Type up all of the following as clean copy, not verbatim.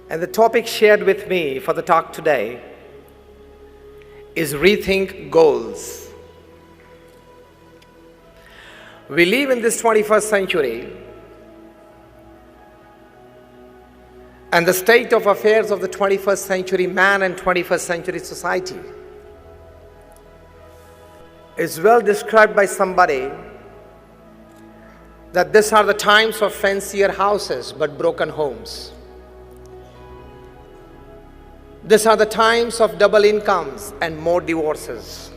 And the topic shared with me for the talk today is rethink goals. We live in this 21st century, and the state of affairs of the 21st century man and 21st century society is well described by somebody that these are the times of fancier houses but broken homes. These are the times of double incomes and more divorces.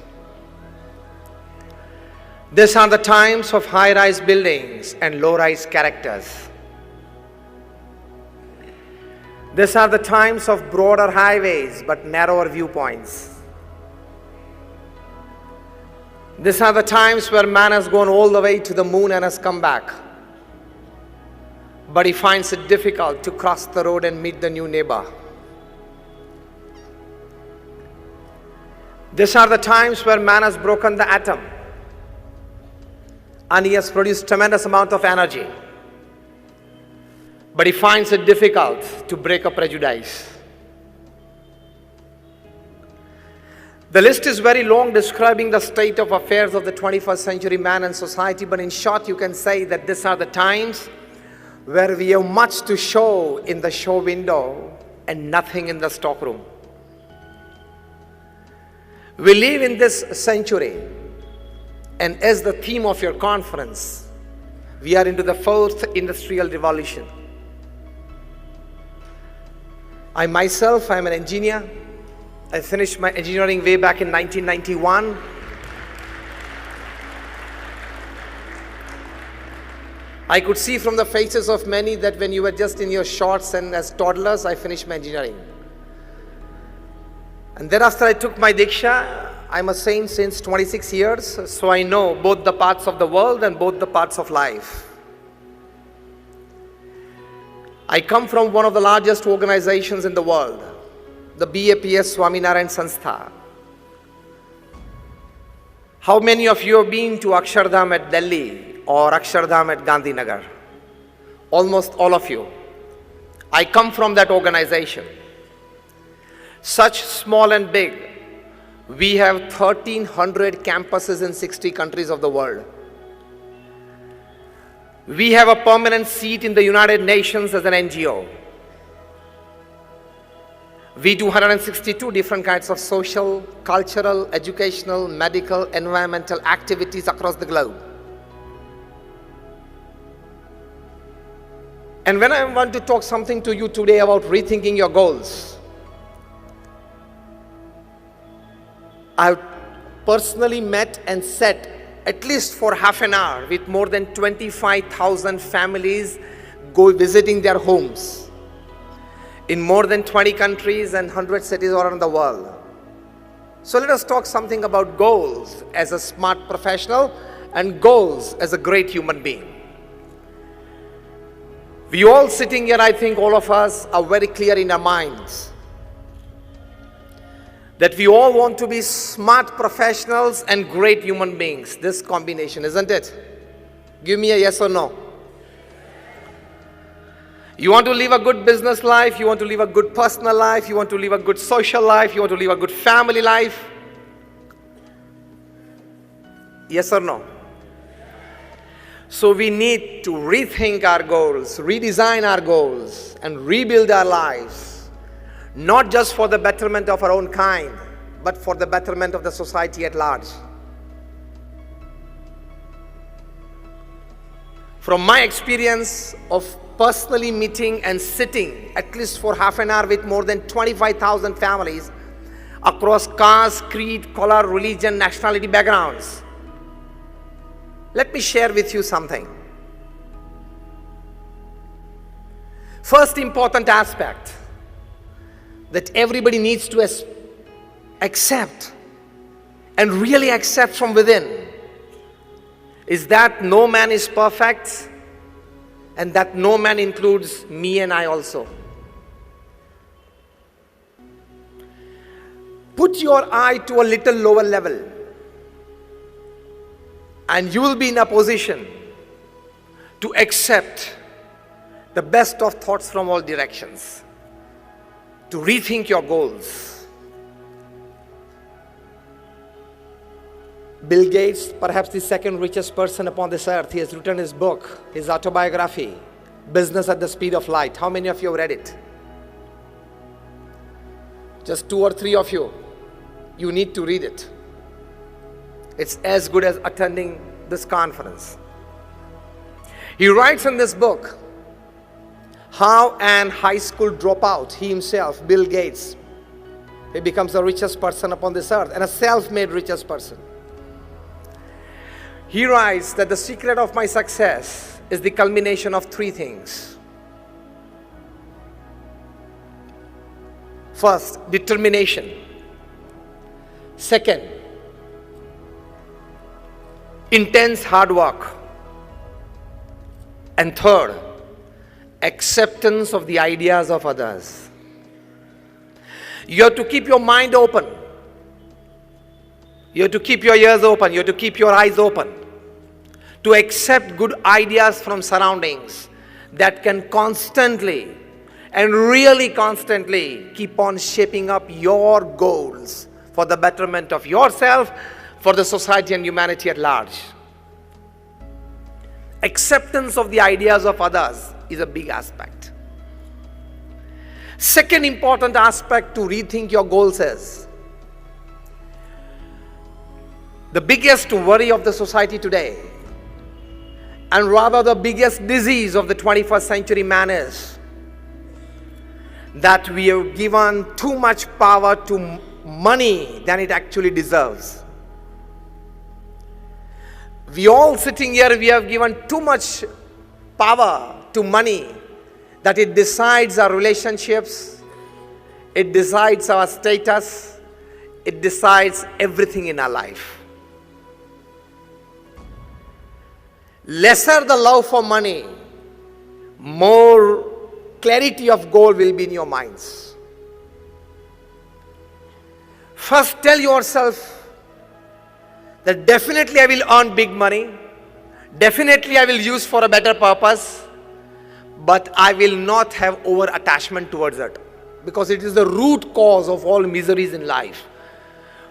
These are the times of high-rise buildings and low-rise characters. These are the times of broader highways but narrower viewpoints. These are the times where man has gone all the way to the moon and has come back, but he finds it difficult to cross the road and meet the new neighbor. These are the times where man has broken the atom and he has produced tremendous amount of energy, but he finds it difficult to break a prejudice. The list is very long describing the state of affairs of the 21st century man and society, but in short you can say that these are the times where we have much to show in the show window and nothing in the stockroom. We live in this century, and as the theme of your conference, we are into the fourth industrial revolution. I myself am an engineer. I finished my engineering way back in 1991. I could see from the faces of many that when you were just in your shorts and as toddlers, I finished my engineering. And thereafter I took my Diksha. I'm a saint since 26 years, so I know both the parts of the world and both the parts of life. I come from one of the largest organizations in the world, the BAPS Swaminarayan Sanstha. How many of you have been to Akshardham at Delhi or Akshardham at Gandhinagar? Almost all of you. I come from that organization. Such small and big, we have 1,300 campuses in 60 countries of the world. We have a permanent seat in the United Nations as an NGO. We do 162 different kinds of social, cultural, educational, medical, environmental activities across the globe. And when I want to talk something to you today about rethinking your goals, I've personally met and sat at least for half an hour with more than 25,000 families visiting their homes in more than 20 countries and 100 cities around the world. So let us talk something about goals as a smart professional and goals as a great human being. We all sitting here, I think all of us are very clear in our minds that we all want to be smart professionals and great human beings. This combination, isn't it? Give me a yes or no. You want to live a good business life, you want to live a good personal life, you want to live a good social life, you want to live a good family life. Yes or no? So we need to rethink our goals, redesign our goals, and rebuild our lives. Not just for the betterment of our own kind, but for the betterment of the society at large. From my experience of personally meeting and sitting at least for half an hour with more than 25,000 families across caste, creed, color, religion, nationality backgrounds, let me share with you something. First important aspect that everybody needs to accept and really accept from within is that no man is perfect, and that no man includes me and I also. Put your eye to a little lower level and you will be in a position to accept the best of thoughts from all directions. to rethink your goals. Bill Gates, perhaps the second richest person upon this earth, he has written his book, his autobiography, Business at the Speed of Light. How many of you have read it? Just 2 or 3 of you. You need to read it. It's as good as attending this conference. He writes in this book how an high school dropout, he himself, Bill Gates, he becomes the richest person upon this earth and a self-made richest person. He writes that the secret of my success is the culmination of 3 things. First, determination. Second, intense hard work. And third, acceptance of the ideas of others. You have to keep your mind open. You have to keep your ears open. You have to keep your eyes open to accept good ideas from surroundings that can constantly and really constantly keep on shaping up your goals for the betterment of yourself, for the society and humanity at large. Acceptance of the ideas of others is a big aspect. Second important aspect to rethink your goals is the biggest worry of the society today, and rather the biggest disease of the 21st century man, is that we have given too much power to money than it actually deserves. We all sitting here, we have given too much power to money that it decides our relationships, it decides our status, it decides everything in our life. Lesser the love for money, more clarity of goal will be in your minds. First, tell yourself that definitely I will earn big money, definitely I will use for a better purpose, but I will not have over attachment towards it, because it is the root cause of all miseries in life.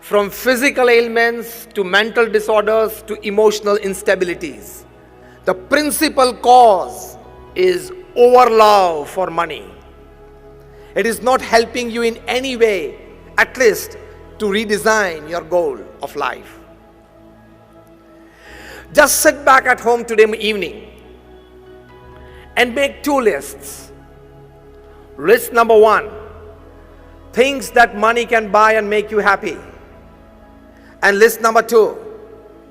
From physical ailments to mental disorders to emotional instabilities, the principal cause is overlove for money. It is not helping you in any way, at least to redesign your goal of life. Just sit back at home today evening and make 2 lists. List number 1, things that money can buy and make you happy. And list number 2,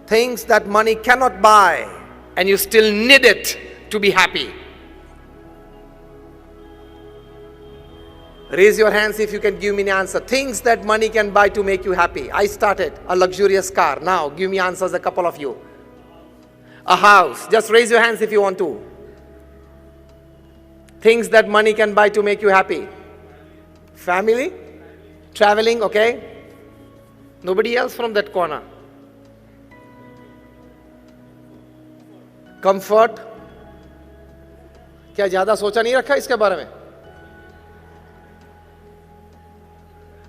things that money cannot buy and you still need it to be happy. Raise your hands if you can give me an answer. Things that money can buy to make you happy. I started a luxurious car. Now give me answers, a couple of you. A house. Just raise your hands if you want to. Things that money can buy to make you happy. Family? Traveling, okay? Nobody else from that corner. Comfort? क्या ज्यादा सोचा नहीं रखा इसके बारे में?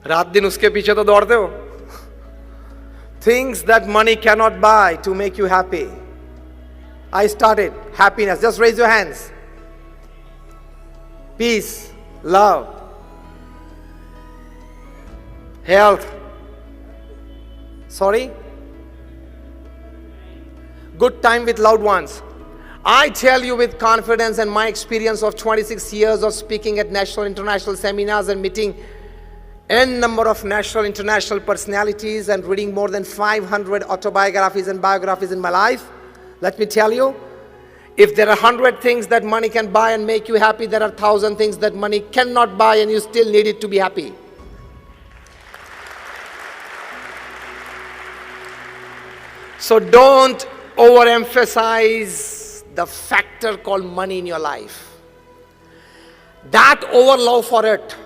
रात दिन उसके पीछे तो दौड़ते हो. Things that money cannot buy to make you happy. I started. Happiness. Just raise your hands. Peace, love, health. Sorry? Good time with loved ones. I tell you with confidence and my experience of 26 years of speaking at national, international seminars and meeting n number of national, international personalities and reading more than 500 autobiographies and biographies in my life. Let me tell you, if there are 100 things that money can buy and make you happy, there are 1,000 things that money cannot buy and you still need it to be happy. So don't overemphasize the factor called money in your life. That overlove for it,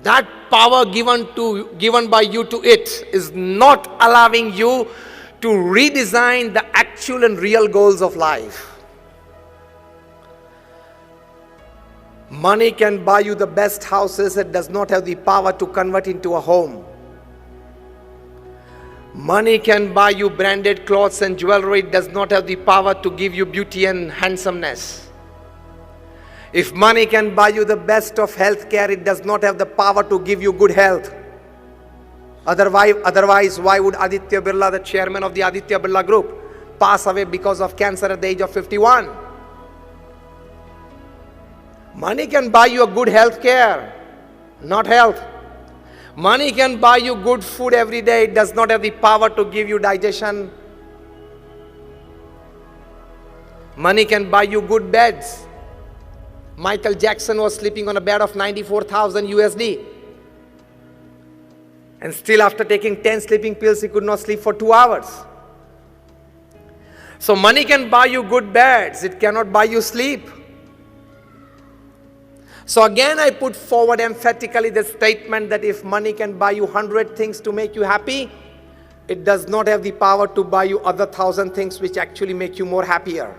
that power given by you to it, is not allowing you to redesign the actual and real goals of life. Money can buy you the best houses, it does not have the power to convert into a home. Money can buy you branded clothes and jewelry, it does not have the power to give you beauty and handsomeness. If money can buy you the best of health care, it does not have the power to give you good health. Otherwise, why would Aditya Birla, the chairman of the Aditya Birla Group, pass away because of cancer at the age of 51? Money can buy you a good health care, not health. Money can buy you good food every day. It does not have the power to give you digestion. Money can buy you good beds. Michael Jackson was sleeping on a bed of 94,000 USD. And still after taking 10 sleeping pills, he could not sleep for 2 hours. So money can buy you good beds. It cannot buy you sleep. So again, I put forward emphatically the statement that if money can buy you 100 things to make you happy, it does not have the power to buy you other 1,000 things which actually make you more happier.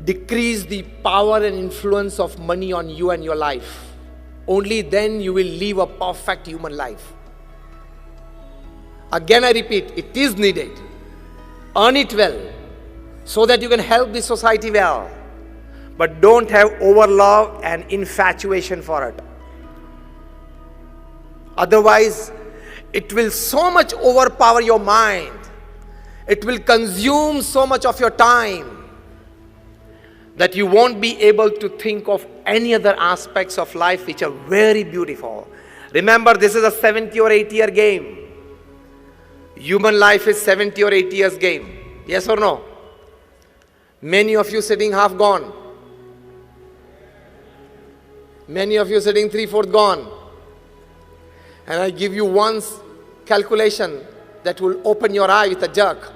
Decrease the power and influence of money on you and your life. Only then you will live a perfect human life. Again, I repeat, it is needed. Earn it well so that you can help the society well. But don't have overlove and infatuation for it. Otherwise, it will so much overpower your mind. It will consume so much of your time that you won't be able to think of any other aspects of life which are very beautiful. Remember, this is a 70 or 80 year game. Human life is 70 or 80 years game. Yes or no? Many of you sitting half gone. Many of you sitting 3/4 gone. And I give you one calculation that will open your eye with a jerk.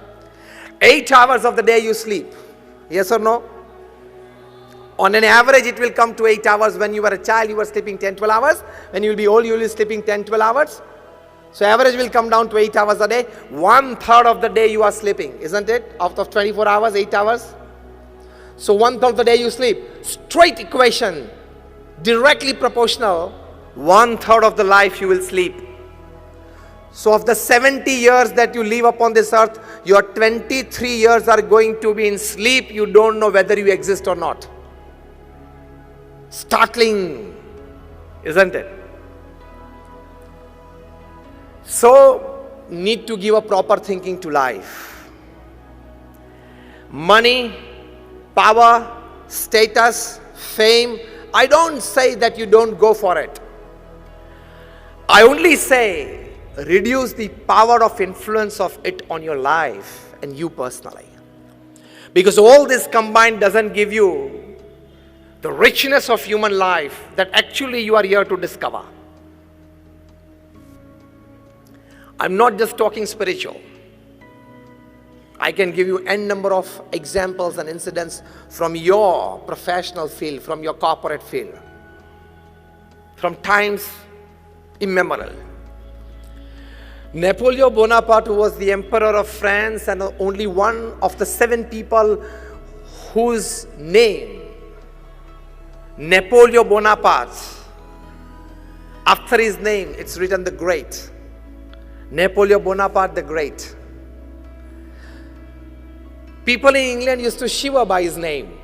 8 hours of the day you sleep. Yes or no? On an average, it will come to 8 hours. When you were a child, you were sleeping 10-12 hours. When you will be old, you will be sleeping 10-12 hours. So average will come down to 8 hours a day. 1/3 of the day you are sleeping, isn't it? Out of 24 hours, 8 hours. So 1/3 of the day you sleep. Straight equation, directly proportional, 1/3 of the life you will sleep. So of the 70 years that you live upon this earth, your 23 years are going to be in sleep. You don't know whether you exist or not. Startling, isn't it? So, need to give a proper thinking to life. Money, power, status, fame, I don't say that you don't go for it. I only say reduce the power of influence of it on your life and you personally. Because all this combined doesn't give you the richness of human life that actually you are here to discover. I'm not just talking spiritual. I can give you n number of examples and incidents from your professional field, from your corporate field, from times immemorial. Napoleon Bonaparte, who was the emperor of France and only one of the 7 people whose name, Napoleon Bonaparte, after his name it's written the Great. Napoleon Bonaparte the Great. People in England used to shiver by his name.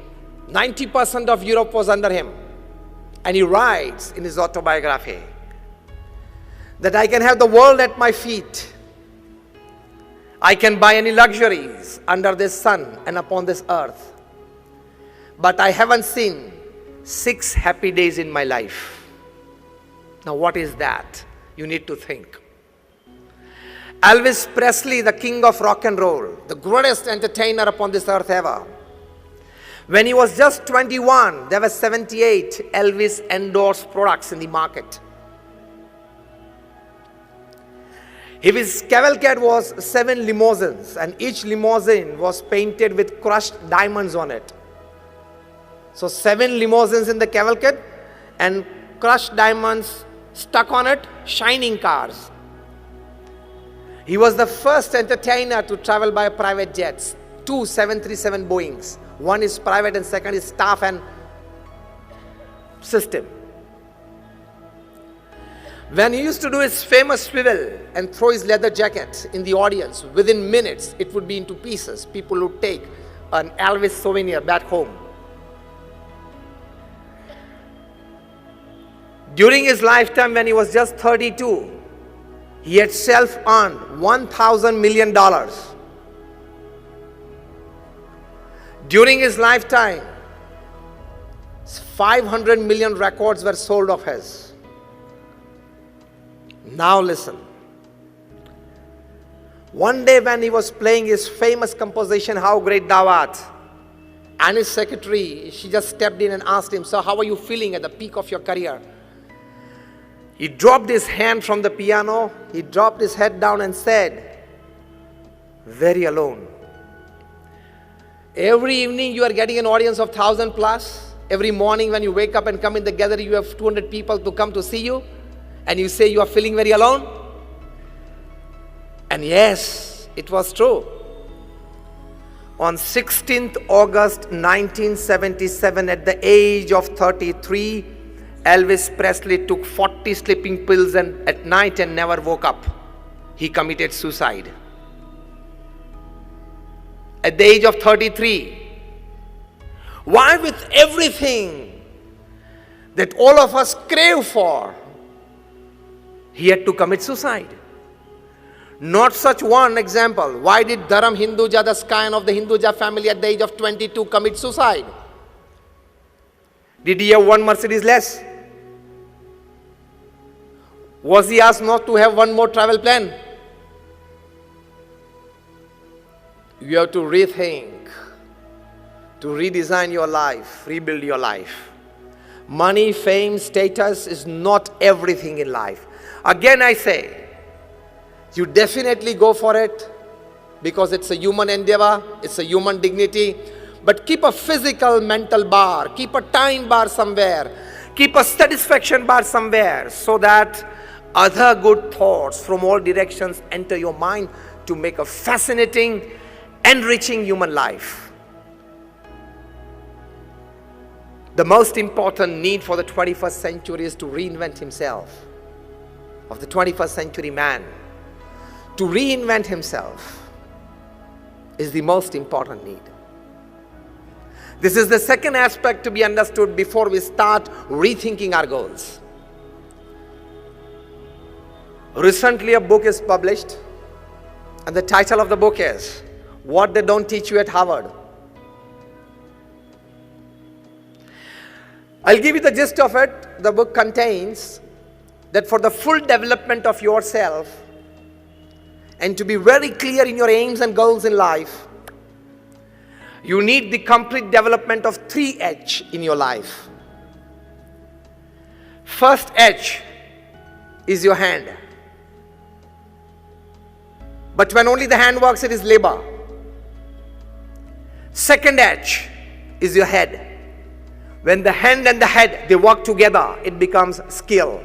90% of Europe was under him. And he writes in his autobiography that I can have the world at my feet. I can buy any luxuries under this sun and upon this earth. But I haven't seen 6 happy days in my life. Now what is that? You need to think. Elvis Presley, the king of rock and roll, the greatest entertainer upon this earth ever. When he was just 21, there were 78 Elvis endorsed products in the market. His cavalcade was 7 limousines, and each limousine was painted with crushed diamonds on it. So 7 limousines in the cavalcade and crushed diamonds stuck on it, shining cars. He was the first entertainer to travel by private jets, 2 737 Boeings, One is private and second is staff and system. When he used to do his famous swivel and throw his leather jacket in the audience, within minutes it would be into pieces. People would take an Elvis souvenir back home. During his lifetime, when he was just 32, he had self-earned $1,000 million. During his lifetime, 500 million records were sold of his. Now listen. One day when he was playing his famous composition, How Great Thou Art, and his secretary, she just stepped in and asked him, "Sir, how are you feeling at the peak of your career?" He dropped his hand from the piano, he dropped his head down and said, "Very alone." Every evening you are getting an audience of 1,000 plus. Every morning when you wake up and come in the gathering, you have 200 people to come to see you. And you say you are feeling very alone? And yes, it was true. On 16th August 1977, at the age of 33, Elvis Presley took 40 sleeping pills at night and never woke up. He committed suicide. At the age of 33. Why, with everything that all of us crave for, he had to commit suicide? Not such one example. Why did Dharam Hinduja, the scion of the Hinduja family, at the age of 22 commit suicide? Did he have one Mercedes less? Was he asked not to have one more travel plan? You have to rethink, to redesign your life, rebuild your life. Money, fame, status is not everything in life. Again I say, you definitely go for it because it's a human endeavor, it's a human dignity. But keep a physical mental bar, keep a time bar somewhere, keep a satisfaction bar somewhere so that other good thoughts from all directions enter your mind to make a fascinating, enriching human life. The most important need for the 21st century is to reinvent himself. Of the 21st century man, to reinvent himself is the most important need. This is the second aspect to be understood before we start rethinking our goals. Recently a book is published and the title of the book is What They Don't Teach You at Harvard. I'll give you the gist of it. The book contains that for the full development of yourself and to be very clear in your aims and goals in life, you need the complete development of 3 H in your life. First H is your hand. But when only the hand works, it is labor. Second H is your head. When the hand and the head, they work together, it becomes skill.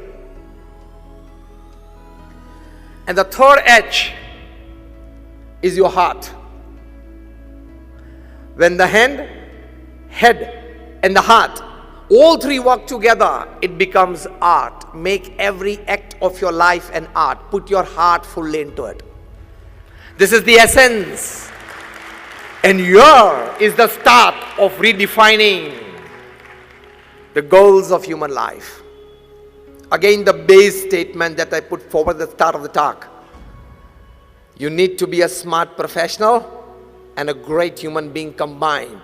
And the third H is your heart. When the hand, head, and the heart, all 3 work together, it becomes art. Make every act of your life an art. Put your heart fully into it. This is the essence. And here is the start of redefining the goals of human life. Again, the base statement that I put forward at the start of the talk. You need to be a smart professional and a great human being combined.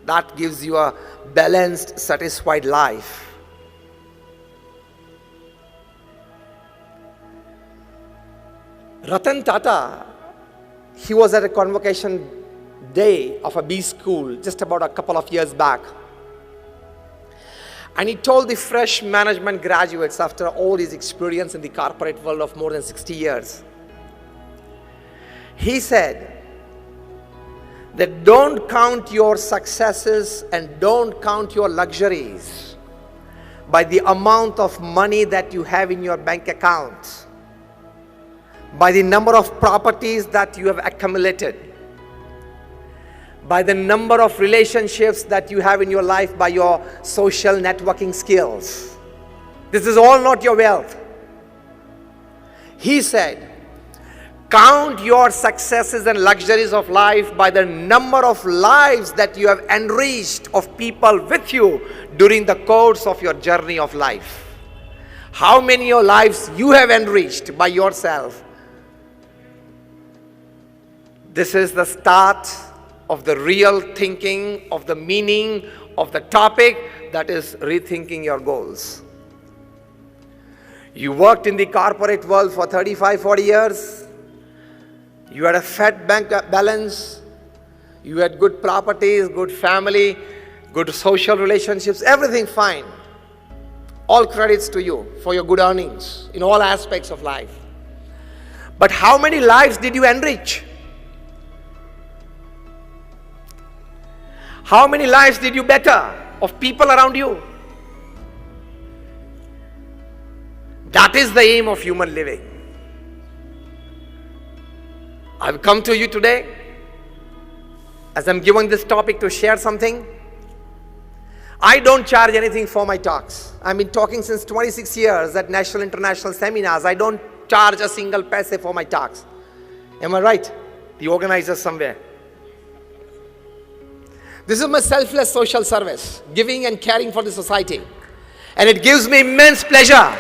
That gives you a balanced, satisfied life. Ratan Tata, he was at a convocation day of a B school just about a couple of years back. And he told the fresh management graduates after all his experience in the corporate world of more than 60 years. He said that don't count your successes and don't count your luxuries by the amount of money that you have in your bank account, by the number of properties that you have accumulated, by the number of relationships that you have in your life, by your social networking skills. This is all not your wealth. He said, count your successes and luxuries of life by the number of lives that you have enriched of people with you during the course of your journey of life. How many of lives you have enriched by yourself? This is the start of the real thinking of the meaning of the topic, that is rethinking your goals. You worked in the corporate world for 35, 40 years. You had a fat bank balance. You had good properties, good family, good social relationships, everything fine. All credits to you for your good earnings in all aspects of life. But how many lives did you enrich? How many lives did you better of people around you? That is the aim of human living. I've come to you today as I'm given this topic to share something. I don't charge anything for my talks. I've been talking since 26 years at national, international seminars. I don't charge a single paise for my talks. Am I right? The organizers somewhere. This is my selfless social service, giving and caring for the society. And it gives me immense pleasure.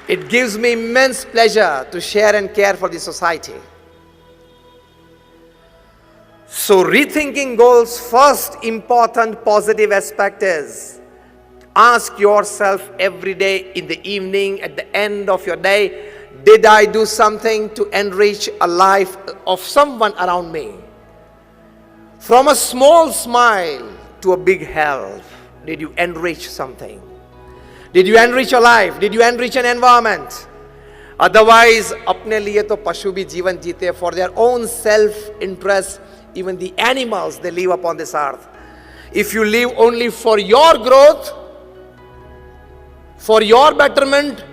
It gives me immense pleasure to share and care for the society. So rethinking goals, first important positive aspect is ask yourself every day in the evening, at the end of your day, did I do something to enrich a life of someone around me? From a small smile to a big help, did you enrich something? Did you enrich your life? Did you enrich an environment? Otherwise, अपने लिए तो पशु भी जीवन जीते for their own self-interest. Even the animals, they live upon this earth. If you live only for your growth, for your betterment,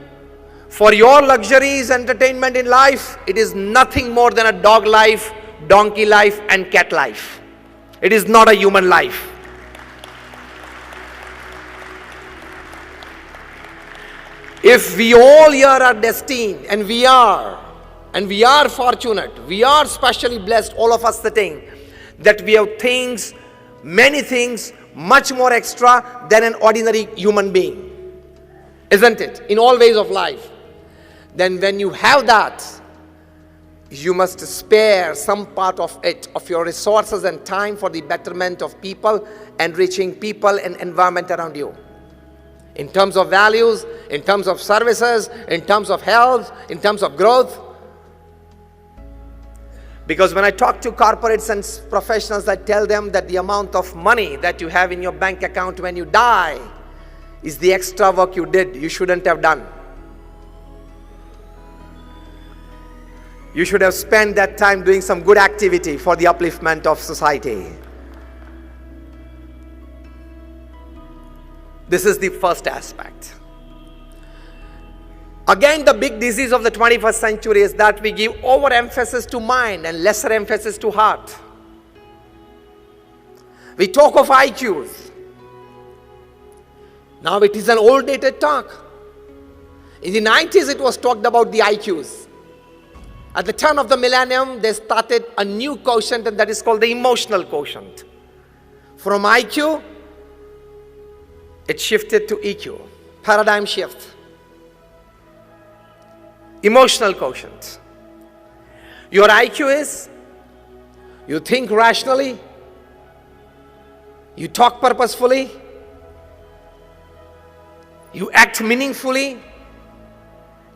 for your luxuries, entertainment in life, it is nothing more than a dog life, donkey life, and cat life. It is not a human life. If we all here are destined, and we are fortunate, we are specially blessed, all of us sitting, that we have things, many things, much more extra than an ordinary human being. Isn't it? In all ways of life. Then when you have that, you must spare some part of it, of your resources and time for the betterment of people, enriching people and environment around you. In terms of values, in terms of services, in terms of health, in terms of growth. Because when I talk to corporates and professionals, I tell them that the amount of money that you have in your bank account when you die is the extra work you did, you shouldn't have done. You should have spent that time doing some good activity for the upliftment of society. This is the first aspect. Again, the big disease of the 21st century is that we give overemphasis to mind and lesser emphasis to heart. We talk of IQs. Now it is an old dated talk. In the 90s it was talked about the IQs. At the turn of the millennium, they started a new quotient, and that is called the emotional quotient. From IQ, it shifted to EQ. Paradigm shift. Emotional quotient. Your IQ is, you think rationally, you talk purposefully, you act meaningfully,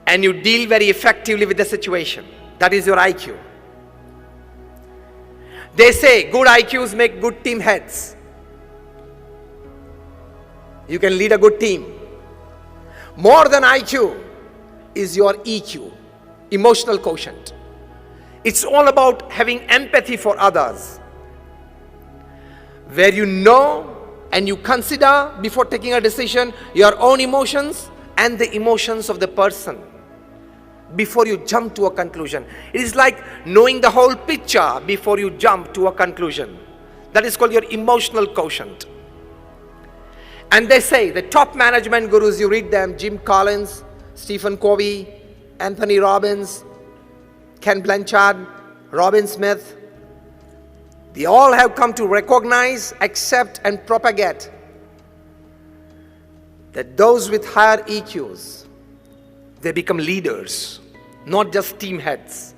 and you deal very effectively with the situation. That is your IQ. They say good IQs make good team heads. You can lead a good team. More than IQ is your EQ, emotional quotient. It's all about having empathy for others, where you know and you consider before taking a decision your own emotions and the emotions of the person. before you jump to a conclusion. It is like knowing the whole picture before you jump to a conclusion. That is called your emotional quotient. And they say, the top management gurus, you read them, Jim Collins, Stephen Covey, Anthony Robbins, Ken Blanchard, Robin Smith, they all have come to recognize, accept, and propagate that those with higher EQs, they become leaders, not just team heads.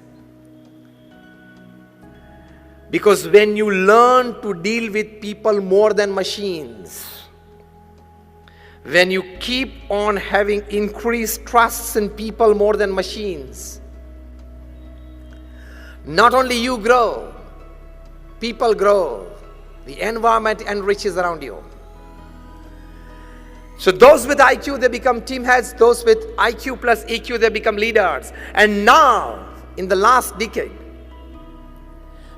Because when you learn to deal with people more than machines, when you keep on having increased trusts in people more than machines, not only you grow, people grow, the environment enriches around you. So those with IQ, they become team heads. Those with IQ plus EQ, they become leaders. And now, in the last decade,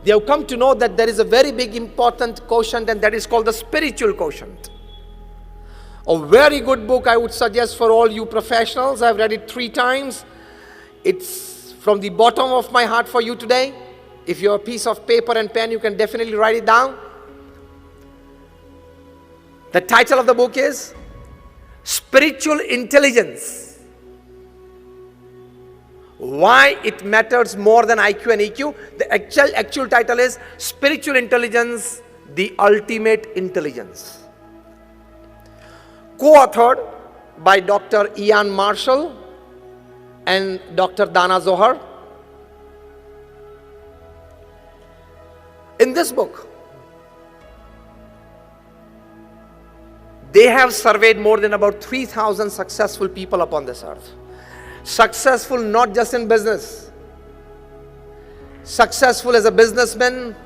they have come to know that there is a very big important quotient, and that is called the spiritual quotient. A very good book I would suggest for all you professionals. I've read it 3 times. It's from the bottom of my heart for you today. If you have a piece of paper and pen, you can definitely write it down. The title of the book is Spiritual Intelligence. Why it matters more than IQ and EQ. The actual title is Spiritual Intelligence, the Ultimate Intelligence. Co-authored by Dr. Ian Marshall and Dr. Dana Zohar. In this book, they have surveyed more than about 3,000 successful people upon this earth. Successful not just in business, successful as a businessman,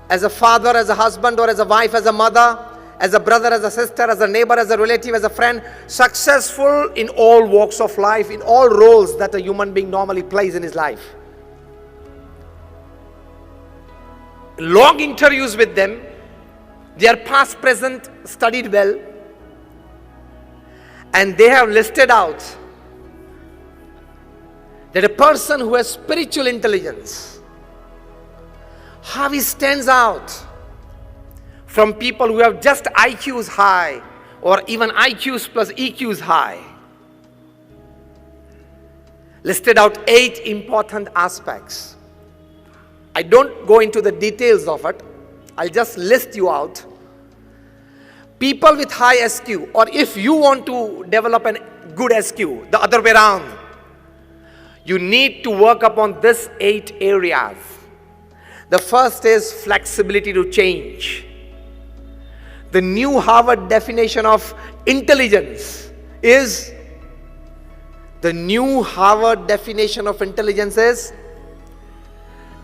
as a father, as a husband, or as a wife, as a mother, as a brother, as a sister, as a neighbor, as a relative, as a friend. Successful in all walks of life, in all roles that a human being normally plays in his life. Long interviews with them, their past, present, studied well, and they have listed out that a person who has spiritual intelligence, how he stands out from people who have just IQs high or even IQs plus EQs high. Listed out 8 important aspects. I don't go into the details of it. I'll just list you out. People with high SQ, or if you want to develop a good SQ, the other way around, you need to work upon these 8 areas. The first is flexibility to change. The new Harvard definition of intelligence is,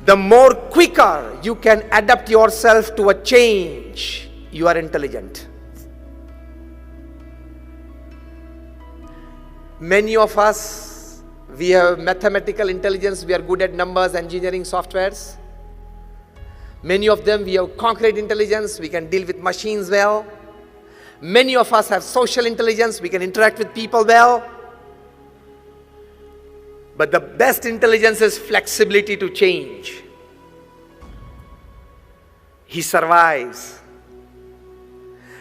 the more quicker you can adapt yourself to a change, you are intelligent. Many of us, we have mathematical intelligence, we are good at numbers, engineering, softwares. Many of them, we have concrete intelligence, we can deal with machines well. Many of us have social intelligence, we can interact with people well. But the best intelligence is flexibility to change. He survives.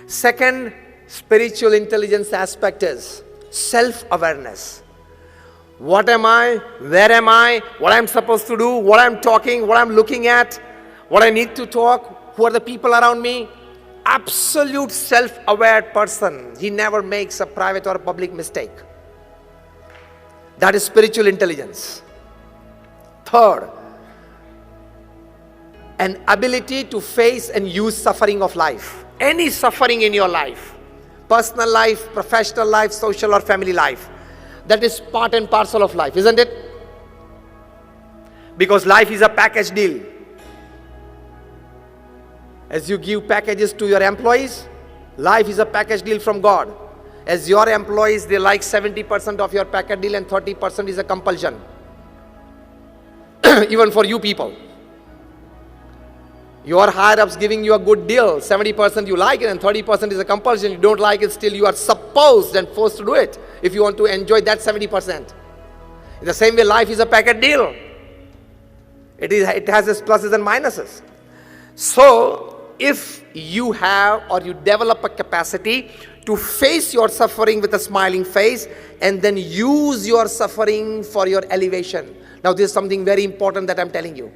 Second spiritual intelligence aspect is self-awareness. What am I? Where am I? What I'm supposed to do? What I'm talking? What I'm looking at? What I need to talk? Who are the people around me? Absolute self-aware person. He never makes a private or a public mistake. That is spiritual intelligence. Third, an ability to face and use suffering of life. Any suffering in your life, personal life, professional life, social or family life, that is part and parcel of life, isn't it? Because life is a package deal. As you give packages to your employees, life is a package deal from God. As your employees, they like 70% of your package deal and 30% is a compulsion. Even for you people. Your higher-ups giving you a good deal, 70% you like it and 30% is a compulsion. You don't like it, still you are supposed and forced to do it if you want to enjoy that 70%. In the same way, life is a packet deal. It has its pluses and minuses. So, if you have or you develop a capacity to face your suffering with a smiling face and then use your suffering for your elevation. Now, this is something very important that I'm telling you.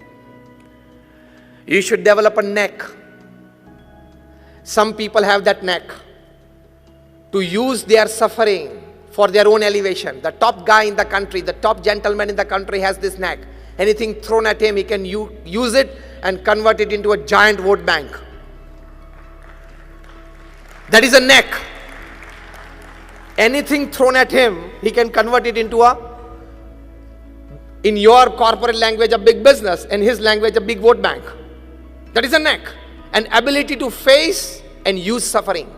You should develop a neck. Some people have that neck to use their suffering for their own elevation. The top guy in the country, the top gentleman in the country has this neck. Anything thrown at him, he can use it and convert it into a giant vote bank. That is a neck. Anything thrown at him, he can convert it into in your corporate language, a big business, in his language, a big vote bank. That is a neck. An ability to face and use suffering.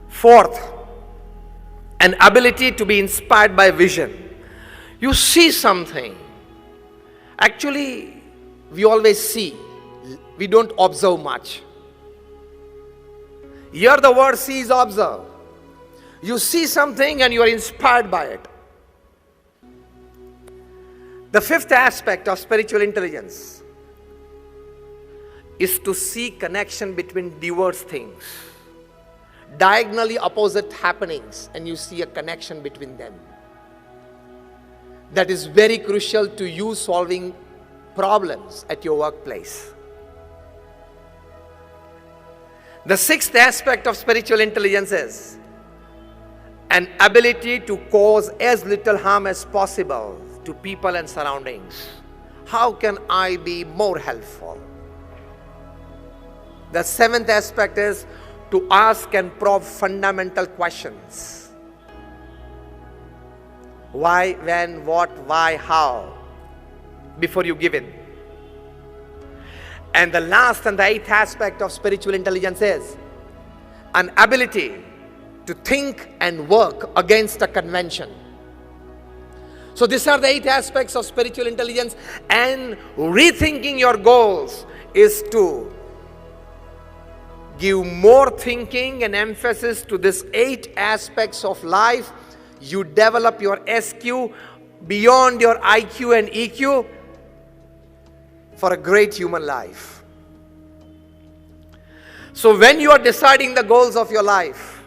Fourth, an ability to be inspired by vision. You see something. Actually, we always see. We don't observe much. Here the word see is observe. You see something and you are inspired by it. The fifth aspect of spiritual intelligence is to see connection between diverse things. Diagonally opposite happenings, and you see a connection between them. That is very crucial to you solving problems at your workplace. The sixth aspect of spiritual intelligence is an ability to cause as little harm as possible to people and surroundings. How can I be more helpful? The seventh aspect is to ask and probe fundamental questions. Why, when, what, why, how, before you give in. And the last and the eighth aspect of spiritual intelligence is an ability to think and work against a convention. So these are the 8 aspects of spiritual intelligence, and rethinking your goals is to give more thinking and emphasis to these 8 aspects of life. You develop your SQ beyond your IQ and EQ for a great human life. So when you are deciding the goals of your life,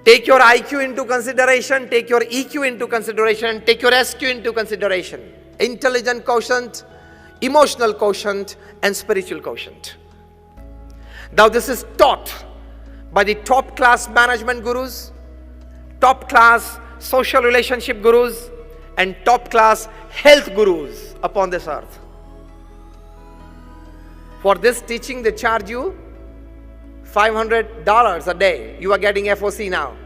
take your IQ into consideration, take your EQ into consideration, take your SQ into consideration. Intelligent quotient, emotional quotient, and spiritual quotient. Now this is taught by the top class management gurus, top class social relationship gurus, and top class health gurus upon this earth. For this teaching, they charge you $500 a day. You are getting FOC now.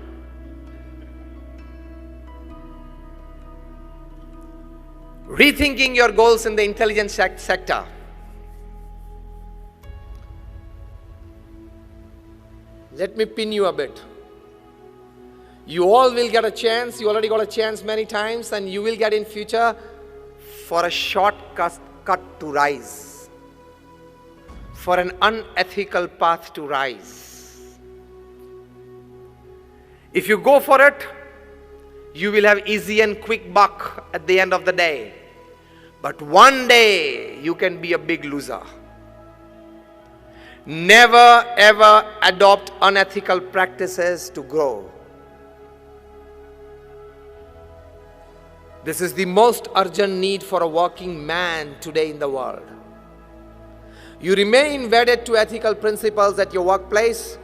Rethinking your goals in the intelligence sector. Let me pin you a bit. You all will get a chance. You already got a chance many times, and you will get in future for a shortcut to rise, for an unethical path to rise. If you go for it, you will have easy and quick buck at the end of the day. But one day you can be a big loser. Never ever adopt unethical practices to grow. This is the most urgent need for a working man today in the world. You remain wedded to ethical principles at your workplace,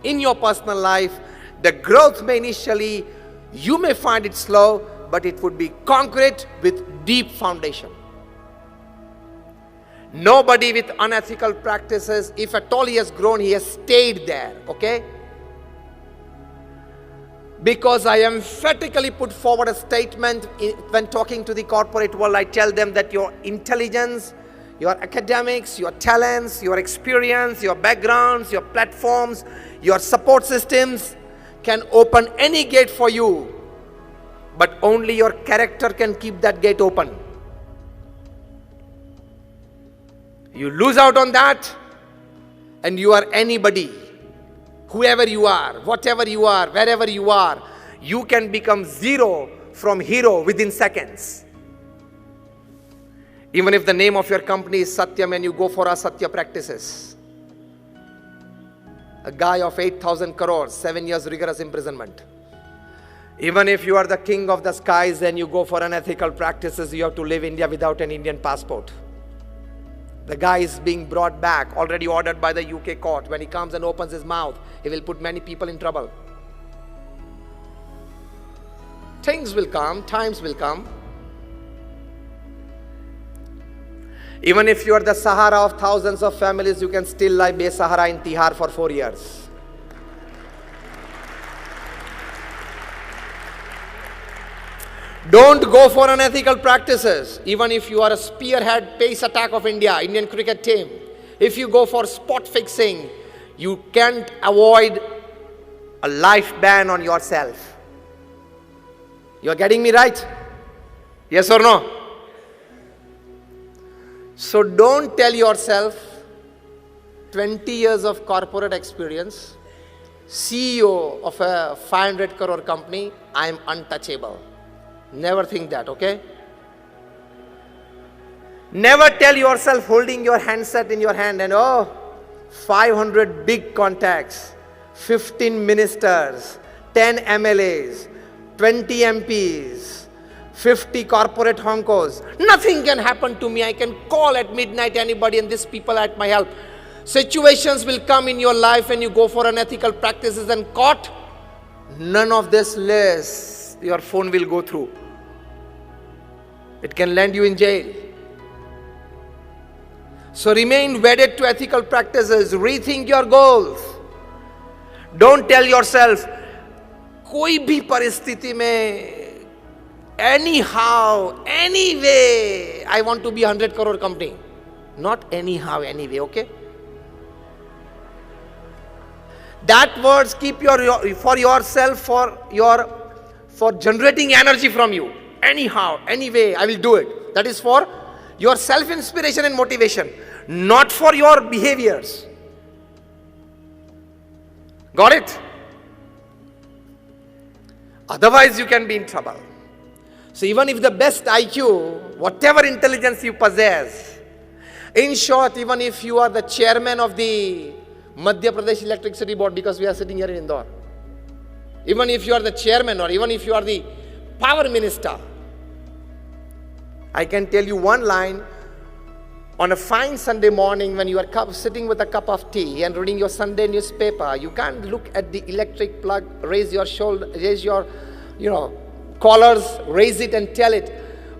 in your personal life. The growth may initially, you may find it slow, but it would be concrete with deep foundation. Nobody with unethical practices, if at all he has grown, he has stayed there, okay? Because I emphatically put forward a statement when talking to the corporate world. I tell them that your intelligence, your academics, your talents, your experience, your backgrounds, your platforms, your support systems can open any gate for you, but only your character can keep that gate open. You lose out on that, and you are anybody. Whoever you are, whatever you are, wherever you are, you can become zero from hero within seconds. Even if the name of your company is Satyam and you go for Asatya practices. A guy of 8,000 crores, 7 years rigorous imprisonment. Even if you are the king of the skies and you go for unethical practices, you have to leave India without an Indian passport. The guy is being brought back, already ordered by the UK court. When he comes and opens his mouth, he will put many people in trouble. Things will come, times will come. Even if you are the Sahara of thousands of families, you can still lie Be-Sahara in Tihar for 4 years. Don't go for unethical practices. Even if you are a spearhead pace attack of India, Indian cricket team, if you go for spot fixing, you can't avoid a life ban on yourself. You are getting me right? Yes or no? So don't tell yourself 20 years of corporate experience, CEO of a 500 crore company, I am untouchable. Never think that, okay? Never tell yourself holding your handset in your hand and 500 big contacts, 15 ministers, 10 MLAs, 20 MPs, 50 corporate honkos. Nothing can happen to me. I can call at midnight anybody and these people are at my help. Situations will come in your life and you go for unethical practices and caught. None of this list your phone will go through. It can land you in jail. So remain wedded to ethical practices. Rethink your goals. Don't tell yourself, कोई भी परिस्थिति में anyhow, anyway, I want to be 100 crore company. Not anyhow, anyway, okay? That words keep for yourself, for generating energy from you. Anyhow, anyway, I will do it. That is for your self-inspiration and motivation, not for your behaviors. Got it? Otherwise, you can be in trouble. So even if the best IQ, whatever intelligence you possess, in short, even if you are the chairman of the Madhya Pradesh Electricity Board, because we are sitting here in Indore, even if you are the chairman or even if you are the power minister, I can tell you one line. On a fine Sunday morning when you are sitting with a cup of tea and reading your Sunday newspaper, you can't look at the electric plug, raise your shoulder, raise your, collars, raise it and tell it,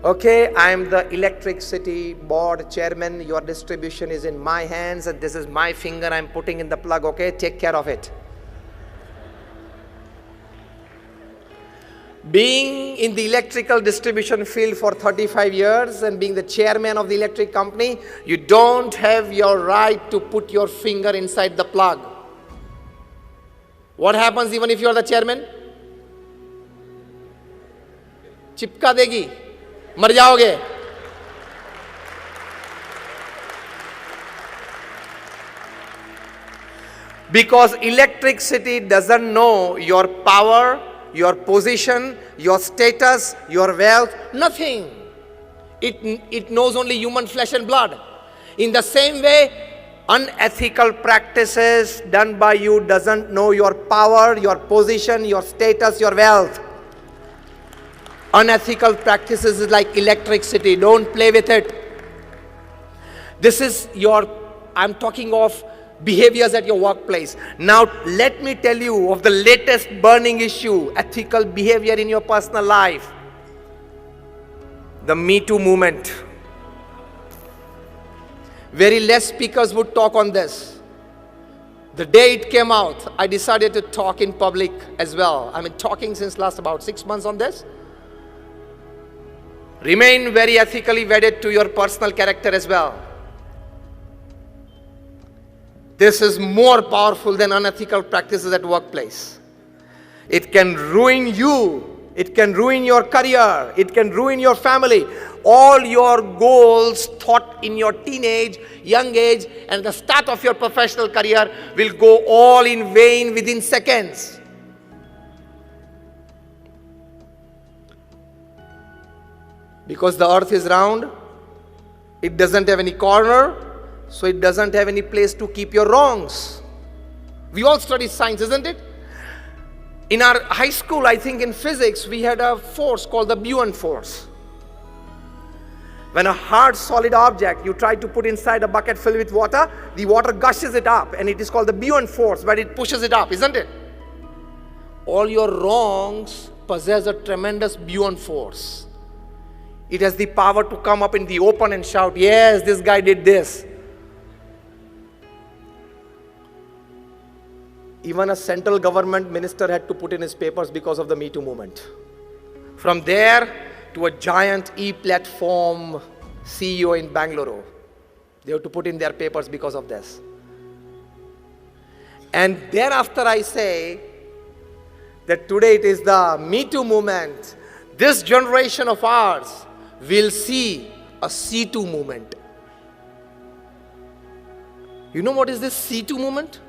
okay, I am the electricity board chairman, your distribution is in my hands and this is my finger I'm putting in the plug, okay, take care of it. Being in the electrical distribution field for 35 years and being the chairman of the electric company, you don't have your right to put your finger inside the plug. What happens even if you are the chairman? चिपका देगी, मर जाओगे. Because electricity doesn't know your power, your position, your status, your wealth, nothing. It knows only human flesh and blood. In the same way, unethical practices done by you doesn't know your power, your position, your status, your wealth. Unethical practices is like electricity. Don't play with it. This is I'm talking of behaviors at your workplace. Now, let me tell you of the latest burning issue, ethical behavior in your personal life. The Me Too movement. Very less speakers would talk on this. The day it came out, I decided to talk in public as well. I've been talking since last about 6 months on this. Remain very ethically wedded to your personal character as well. This is more powerful than unethical practices at workplace. It can ruin you. It can ruin your career. It can ruin your family. All your goals thought in your teenage, young age, and the start of your professional career will go all in vain within seconds. Because the earth is round, it doesn't have any corner, so it doesn't have any place to keep your wrongs. We all study science, isn't it? In our high school, I think in physics, we had a force called the Buoyant force. When a hard, solid object you try to put inside a bucket filled with water, the water gushes it up, and it is called the Buoyant force, but it pushes it up, isn't it? All your wrongs possess a tremendous Buoyant force. It has the power to come up in the open and shout, yes, this guy did this. Even a central government minister had to put in his papers because of the Me Too movement. From there to a giant e-platform CEO in Bangalore, they have to put in their papers because of this. And thereafter I say that today it is the Me Too movement. This generation of ours will see a C2 movement. You know what is this C2 movement?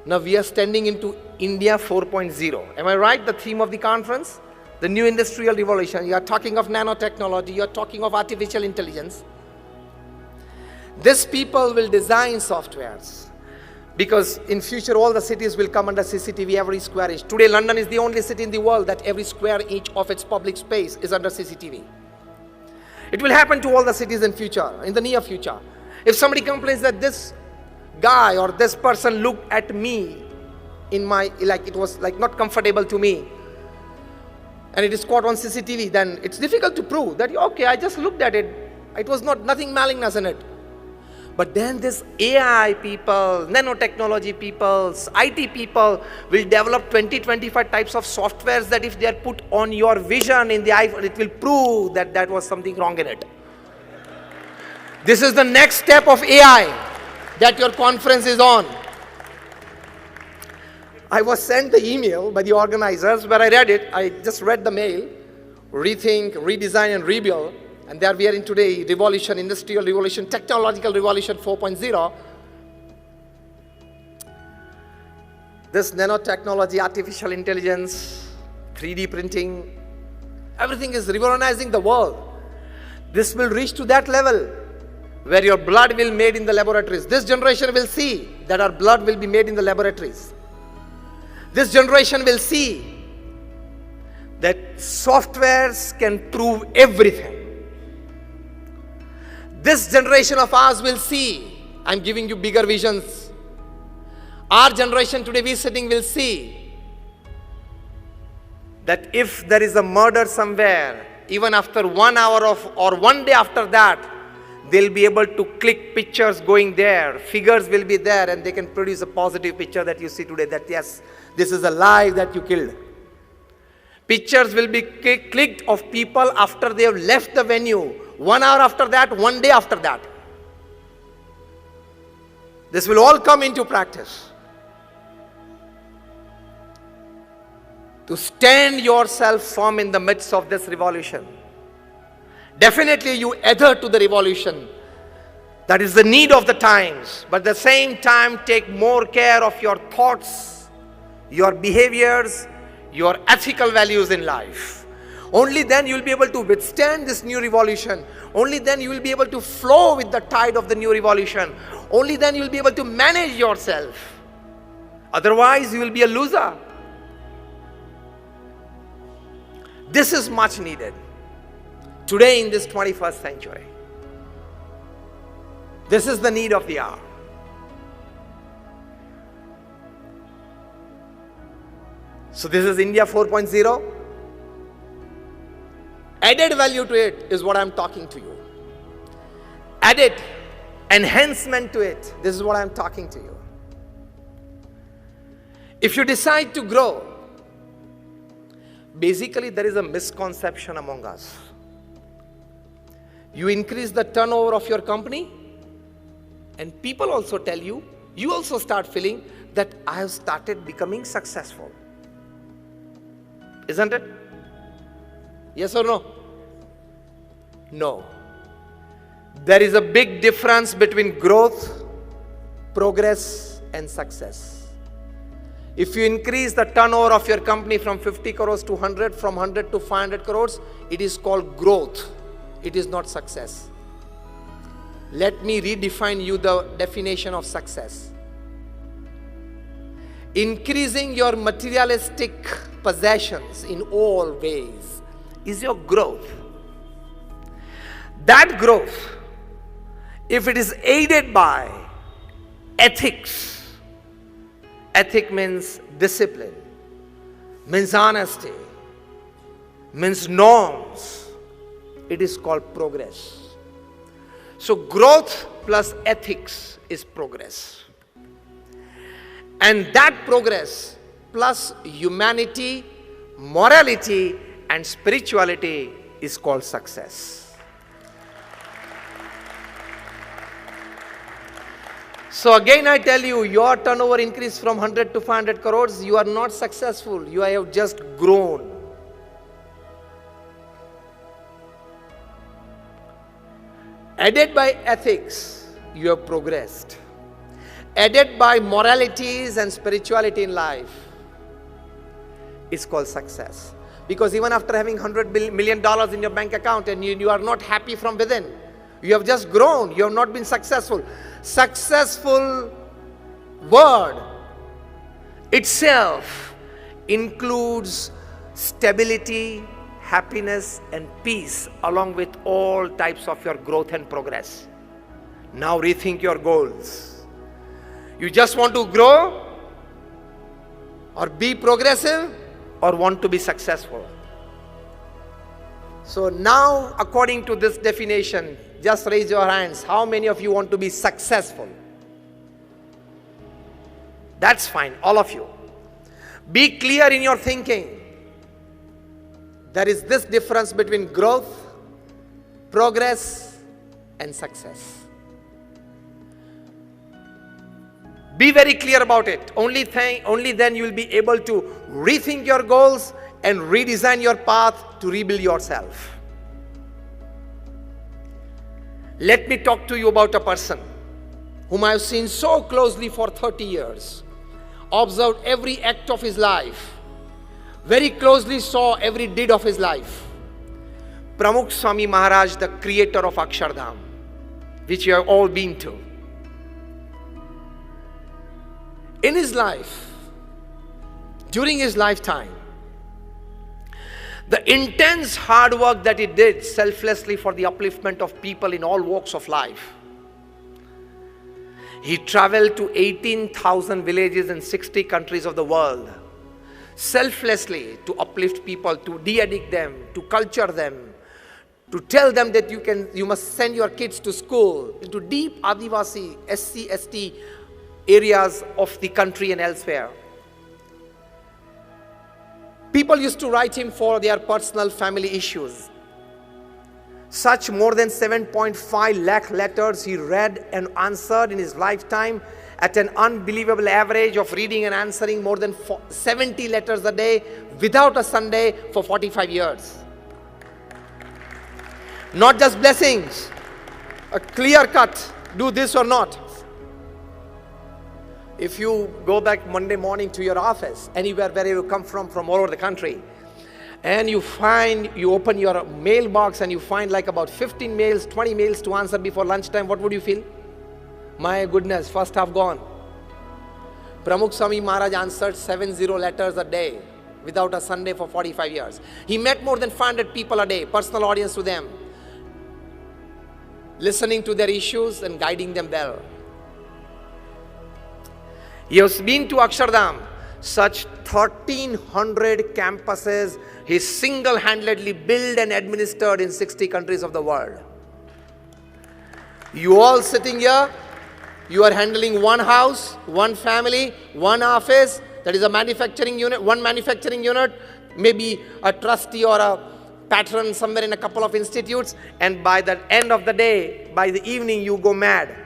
Now we are standing into India 4.0. Am I right? The theme of the conference? The new industrial revolution. You are talking of nanotechnology. You are talking of artificial intelligence. These people will design softwares. Because in future all the cities will come under CCTV every square inch. Today London is the only city in the world that every square inch of its public space is under CCTV. It will happen to all the cities in future, in the near future. If somebody complains that this guy or this person looked at me in my, like it was like not comfortable to me, and it is caught on CCTV, then it's difficult to prove that, okay, I just looked at it. It was nothing malignous in it. But then this AI people, nanotechnology people, IT people will develop 20-25 types of softwares that if they are put on your vision in the iPhone, it will prove that that was something wrong in it. This is the next step of AI that your conference is on. I was sent the email by the organizers where I read it. I just read the mail. Rethink, redesign, and rebuild. And there we are in today, revolution, industrial revolution, technological revolution 4.0. This nanotechnology, artificial intelligence, 3D printing, everything is revolutionizing the world. This will reach to that level where your blood will be made in the laboratories. This generation will see that our blood will be made in the laboratories. This generation will see that softwares can prove everything. This generation of ours will see, I'm giving you bigger visions. Our generation today we sitting will see that if there is a murder somewhere, even after 1 hour or 1 day after that, they'll be able to click pictures going there, figures will be there, and they can produce a positive picture that you see today that yes, this is a life that you killed. Pictures will be clicked of people after they have left the venue. 1 hour after that, 1 day after that. This will all come into practice. To stand yourself firm in the midst of this revolution. Definitely you adhere to the revolution. That is the need of the times. But at the same time, take more care of your thoughts, your behaviors, your ethical values in life. Only then you will be able to withstand this new revolution. Only then you will be able to flow with the tide of the new revolution. Only then you will be able to manage yourself. Otherwise, you will be a loser. This is much needed today in this 21st century. This is the need of the hour. So this is India 4.0. Added value to it is what I'm talking to you. Added enhancement to it. This is what I'm talking to you. If you decide to grow, basically there is a misconception among us. You increase the turnover of your company, and people also tell you, you also start feeling that I have started becoming successful. Isn't it? Yes or no? No. There is a big difference between growth, progress, and success. If you increase the turnover of your company from 50 crores to 100, from 100 to 500 crores, it is called growth. It is not success. Let me redefine you the definition of success. Increasing your materialistic possessions in all ways is your growth. That growth, if it is aided by ethics, ethic means discipline, means honesty, means norms, it is called progress. So growth plus ethics is progress. And that progress plus humanity, morality and spirituality is called success. So again I tell you, your turnover increased from 100 to 500 crores, you are not successful, you have just grown. Aided by ethics, you have progressed. Aided by moralities and spirituality in life, it's called success. Because even after having $100 million in your bank account and you are not happy from within, you have just grown, you have not been successful. Successful word itself includes stability, happiness and peace along with all types of your growth and progress. Now rethink your goals. You just want to grow or be progressive or want to be successful? So now according to this definition, just raise your hands. How many of you want to be successful? That's fine, all of you. Be clear in your thinking. There is this difference between growth, progress, and success. Be very clear about it. Only then you will be able to rethink your goals and redesign your path to rebuild yourself. Let me talk to you about a person whom I have seen so closely for 30 years, observed every act of his life, very closely saw every deed of his life. Pramukh Swami Maharaj, the creator of Akshardham, which you have all been to. In his life, during his lifetime, the intense hard work that he did selflessly for the upliftment of people in all walks of life. He traveled to 18,000 villages in 60 countries of the world, selflessly to uplift people, to de-addict them, to culture them, to tell them that you must send your kids to school into deep Adivasi, SC, ST areas of the country and elsewhere. People used to write him for their personal family issues. Such more than 7.5 lakh letters he read and answered in his lifetime at an unbelievable average of reading and answering more than 70 letters a day without a Sunday for 45 years. Not just blessings, a clear cut, do this or not. If you go back Monday morning to your office, anywhere where you come from all over the country, and you open your mailbox and you find like about 15 mails, 20 mails to answer before lunchtime, what would you feel? My goodness, first half gone. Pramukh Swami Maharaj answered 70 letters a day without a Sunday for 45 years. He met more than 500 people a day, personal audience to them, listening to their issues and guiding them well. He has been to Akshardham, such 1,300 campuses he single-handedly built and administered in 60 countries of the world. You all sitting here, you are handling one house, one family, one office, that is a manufacturing unit, one manufacturing unit, maybe a trustee or a patron somewhere in a couple of institutes, and by the end of the day, by the evening, you go mad.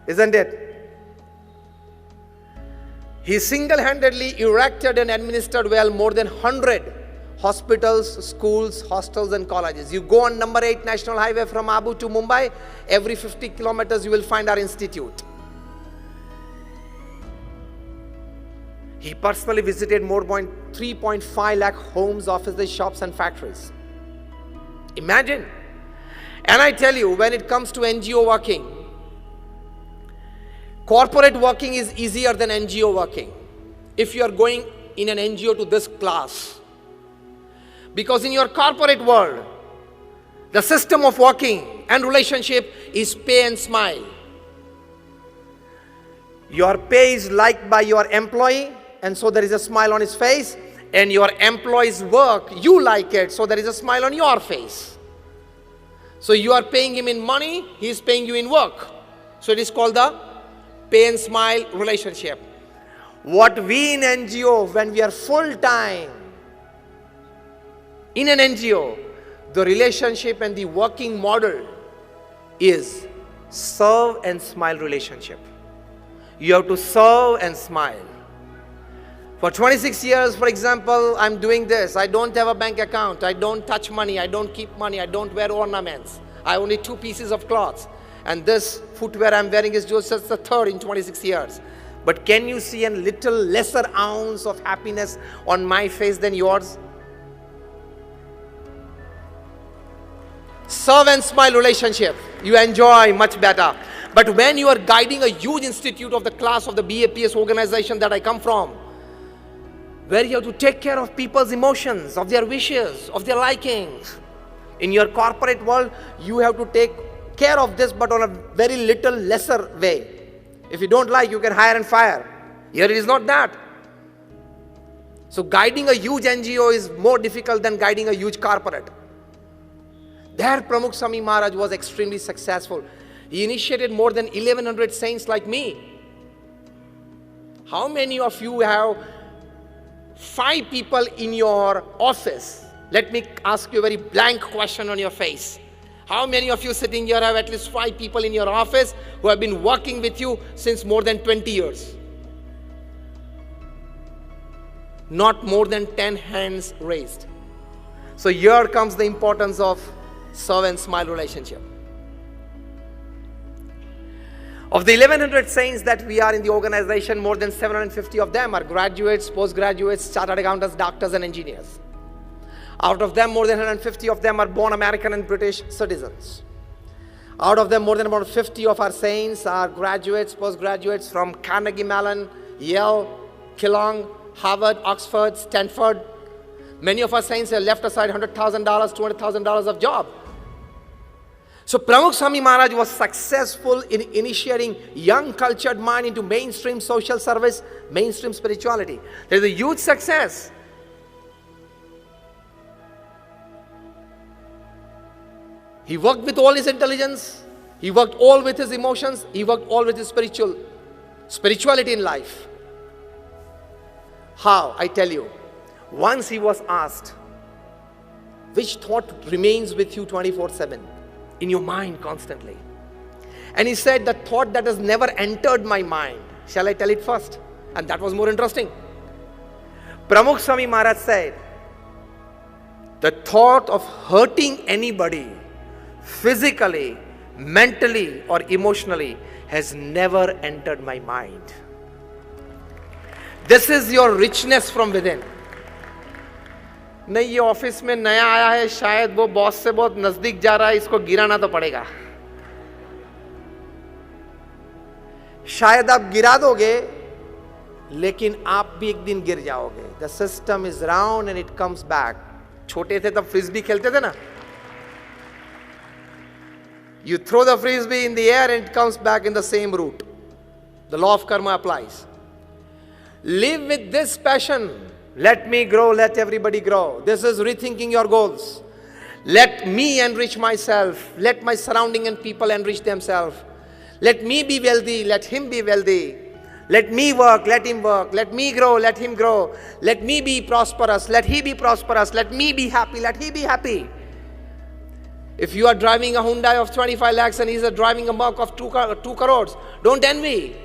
Isn't it? He single-handedly erected and administered well more than 100 hospitals, schools, hostels and colleges. You go on number 8 National Highway from Abu to Mumbai, every 50 kilometers you will find our institute. He personally visited more than 3.5 lakh homes, offices, shops and factories. Imagine. And I tell you, when it comes to NGO working, corporate working is easier than NGO working. If you are going in an NGO to this class, because in your corporate world, the system of working and relationship is pay and smile. Your pay is liked by your employee, and so there is a smile on his face, and your employee's work, you like it, so there is a smile on your face. So you are paying him in money, he is paying you in work. So it is called the pay and smile relationship. What we in NGO, when we are full-time in an NGO, the relationship and the working model is serve and smile relationship. You have to serve and smile. For 26 years, for example, I'm doing this. I don't have a bank account. I don't touch money. I don't keep money. I don't wear ornaments. I only 2 pieces of clothes. And this footwear I'm wearing is just the third in 26 years. But can you see a little lesser ounce of happiness on my face than yours? Serve and smile relationship, you enjoy much better. But when you are guiding a huge institute of the class of the BAPS organization that I come from, where you have to take care of people's emotions, of their wishes, of their likings. In your corporate world, you have to take care of this, but on a very little lesser way. If you don't like, you can hire and fire. Here it is not that. So guiding a huge NGO is more difficult than guiding a huge corporate. There Pramukh Swami Maharaj was extremely successful. He initiated more than 1100 saints like me. How many of you have 5 people in your office? Let me ask you a very blank question on your face. How many of you sitting here have at least 5 people in your office who have been working with you since more than 20 years? Not more than 10 hands raised. So here comes the importance of serve and smile relationship. Of the 1100 saints that we are in the organization, more than 750 of them are graduates, postgraduates, chartered accountants, doctors and engineers. Out of them, more than 150 of them are born American and British citizens. Out of them, more than about 50 of our saints are graduates, postgraduates from Carnegie Mellon, Yale, Keelung, Harvard, Oxford, Stanford. Many of our saints have left aside $100,000, $200,000 of job. So Pramukh Swami Maharaj was successful in initiating young cultured mind into mainstream social service, mainstream spirituality. There is a huge success. He worked with all his intelligence. He worked all with his emotions. He worked all with his spirituality in life. How? I tell you. Once he was asked, which thought remains with you 24/7? In your mind constantly. And he said, the thought that has never entered my mind. Shall I tell it first? And that was more interesting. Pramukh Swami Maharaj said, the thought of hurting anybody physically, mentally or emotionally has never entered my mind. This is your richness from within. नहीं, ये office में नया आया है, शायद वो boss से बहुत नजदीक जा रहा है, इसको गिराना तो पड़ेगा. शायद आप गिरा दोगे, लेकिन आप भी एक दिन गिर जाओगे. The system is round and it comes back. छोटे थे तब फ्रिस्बी खेलते थे ना. You throw the frisbee in the air and it comes back in the same route. The law of karma applies. Live with this passion. Let me grow, let everybody grow. This is rethinking your goals. Let me enrich myself. Let my surrounding and people enrich themselves. Let me be wealthy, let him be wealthy. Let me work, let him work. Let me grow, let him grow. Let me be prosperous, let he be prosperous. Let me be happy, let he be happy. If you are driving a Hyundai of 25 lakhs and he is driving a Merc of 2 crores, don't envy.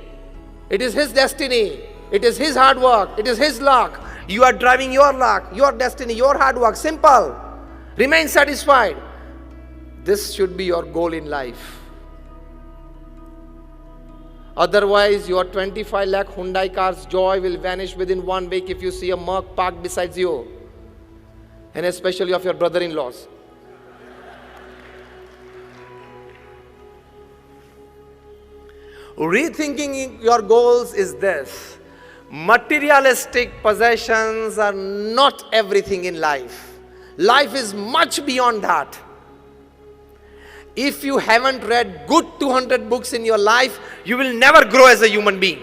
It is his destiny. It is his hard work. It is his luck. You are driving your luck, your destiny, your hard work. Simple. Remain satisfied. This should be your goal in life. Otherwise, your 25 lakh Hyundai car's joy will vanish within 1 week if you see a Merc parked beside you. And especially of your brother-in-laws. Rethinking your goals is this. Materialistic possessions are not everything in life. Life is much beyond that. If you haven't read good 200 books in your life, you will never grow as a human being.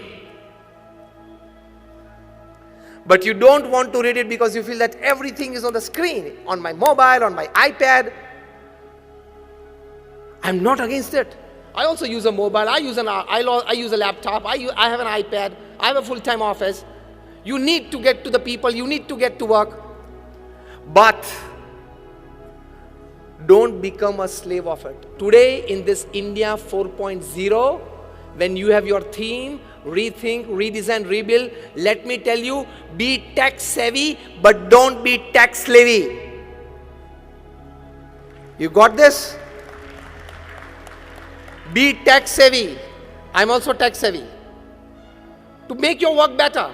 But you don't want to read it because you feel that everything is on the screen, on my mobile, on my iPad. I'm not against it. I also use a mobile, I use a laptop, I have an iPad, I have a full-time office. You need to get to the people, you need to get to work. But don't become a slave of it. Today in this India 4.0, when you have your theme, rethink, redesign, rebuild, let me tell you, be tech savvy, but don't be tech slavey. You got this? Be tech savvy. I'm also tech savvy. To make your work better,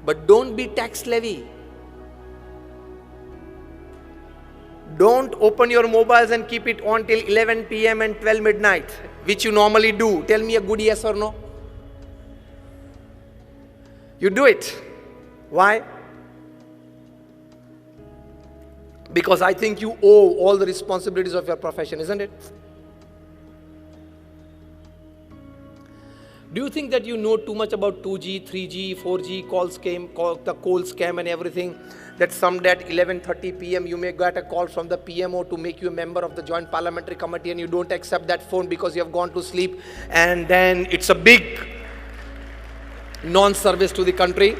but don't be tech slavey. Don't open your mobiles and keep it on till 11 p.m. and 12 midnight, which you normally do. Tell me a good yes or no. You do it. Why? Because I think you owe all the responsibilities of your profession, isn't it? Do you think that you know too much about 2G, 3G, 4G, the call scam and everything? That someday at 11:30 p.m. you may get a call from the PMO to make you a member of the Joint Parliamentary Committee and you don't accept that phone because you have gone to sleep, and then it's a big non-service to the country.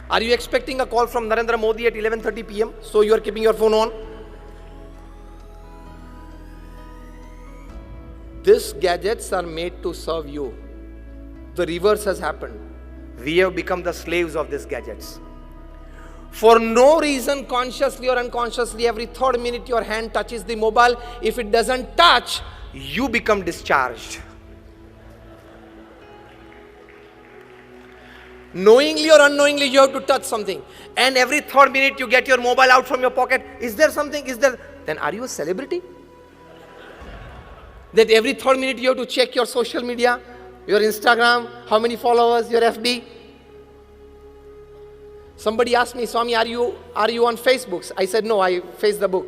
Are you expecting a call from Narendra Modi at 11:30 p.m. so you are keeping your phone on? These gadgets are made to serve you. The reverse has happened. We have become the slaves of these gadgets. For no reason, consciously or unconsciously, every third minute your hand touches the mobile. If it doesn't touch, you become discharged. Knowingly or unknowingly, you have to touch something. And every third minute you get your mobile out from your pocket. Is there something? Then are you a celebrity? That every third minute you have to check your social media, your Instagram, how many followers, your FB. Somebody asked me, Swami, are you on Facebook? I said, no, I face the book.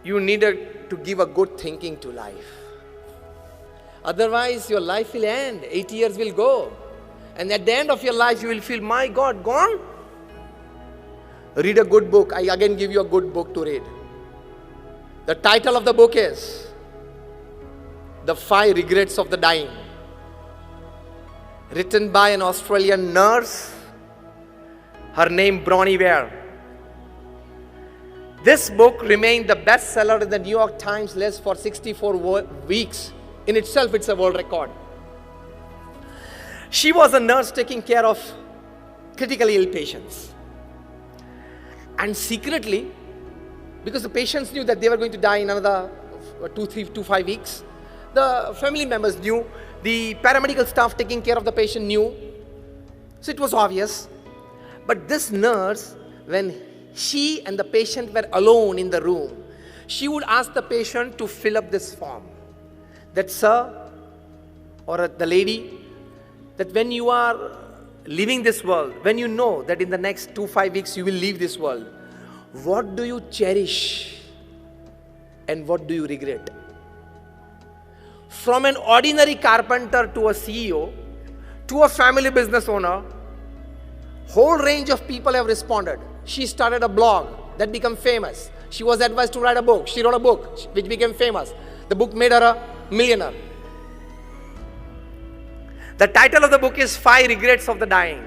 You need to give a good thinking to life. Otherwise, your life will end. 80 years will go. And at the end of your life, you will feel, my God, gone? Read a good book. I again give you a good book to read. The title of the book is The 5 Regrets of the Dying. Written by an Australian nurse. Her name Bronnie Ware. This book remained the bestseller in the New York Times list for 64 weeks. In itself, it's a world record. She was a nurse taking care of critically ill patients. And secretly, because the patients knew that they were going to die in another 5 weeks, the family members knew, the paramedical staff taking care of the patient knew, so it was obvious. But this nurse, when she and the patient were alone in the room, she would ask the patient to fill up this form. That, sir, or the lady, that when you are leaving this world, when you know that in the next 5 weeks you will leave this world, what do you cherish and what do you regret? From an ordinary carpenter to a CEO, to a family business owner, whole range of people have responded. She started a blog that became famous. She was advised to write a book. She wrote a book which became famous. The book made her a millionaire. The title of the book is 5 Regrets of the Dying,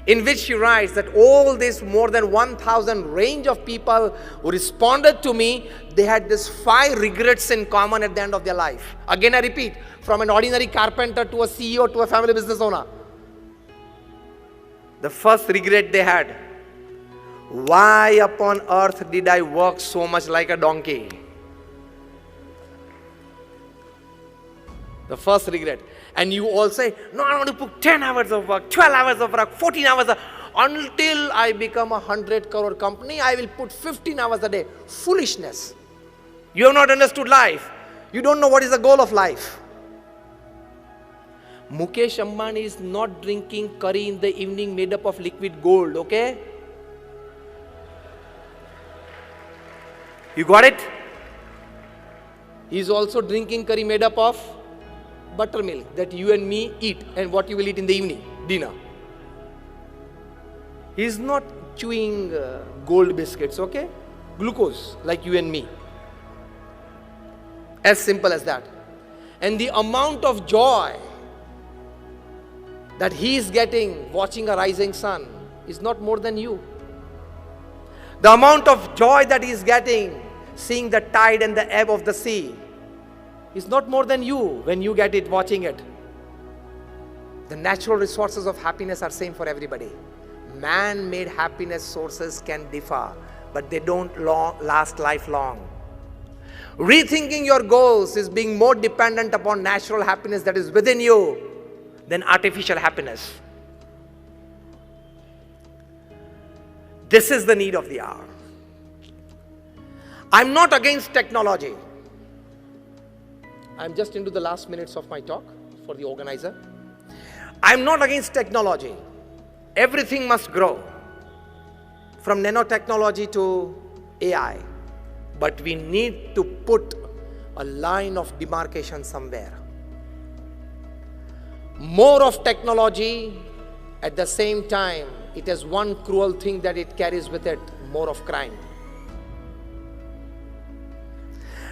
in which she writes that all this more than 1,000 range of people who responded to me, they had this 5 regrets in common at the end of their life. Again, I repeat, from an ordinary carpenter to a CEO to a family business owner. The first regret they had Why upon earth did I work so much like a donkey? The first regret. And you all say, no, I want to put 10 hours of work, 12 hours of work, 14 hours of, until I become a 100 crore company, I will put 15 hours a day. Foolishness. You have not understood life. You don't know what is the goal of life. Mukesh Ambani is not drinking curry in the evening made up of liquid gold, okay? You got it? He is also drinking curry made up of buttermilk that you and me eat, and what you will eat in the evening, dinner. He is not chewing gold biscuits, okay? Glucose, like you and me. As simple as that. And the amount of joy that he is getting watching a rising sun is not more than you. The amount of joy that he is getting seeing the tide and the ebb of the sea is not more than you when you get it watching it. The natural resources of happiness are same for everybody. Man-made happiness sources can differ, but they don't last lifelong. Rethinking your goals is being more dependent upon natural happiness that is within you than artificial happiness. This is the need of the hour. I'm not against technology. I'm just into the last minutes of my talk for the organizer. I'm not against technology. Everything must grow, from nanotechnology to AI. But we need to put a line of demarcation somewhere. More of technology, at the same time, it has one cruel thing that it carries with it, more of crime.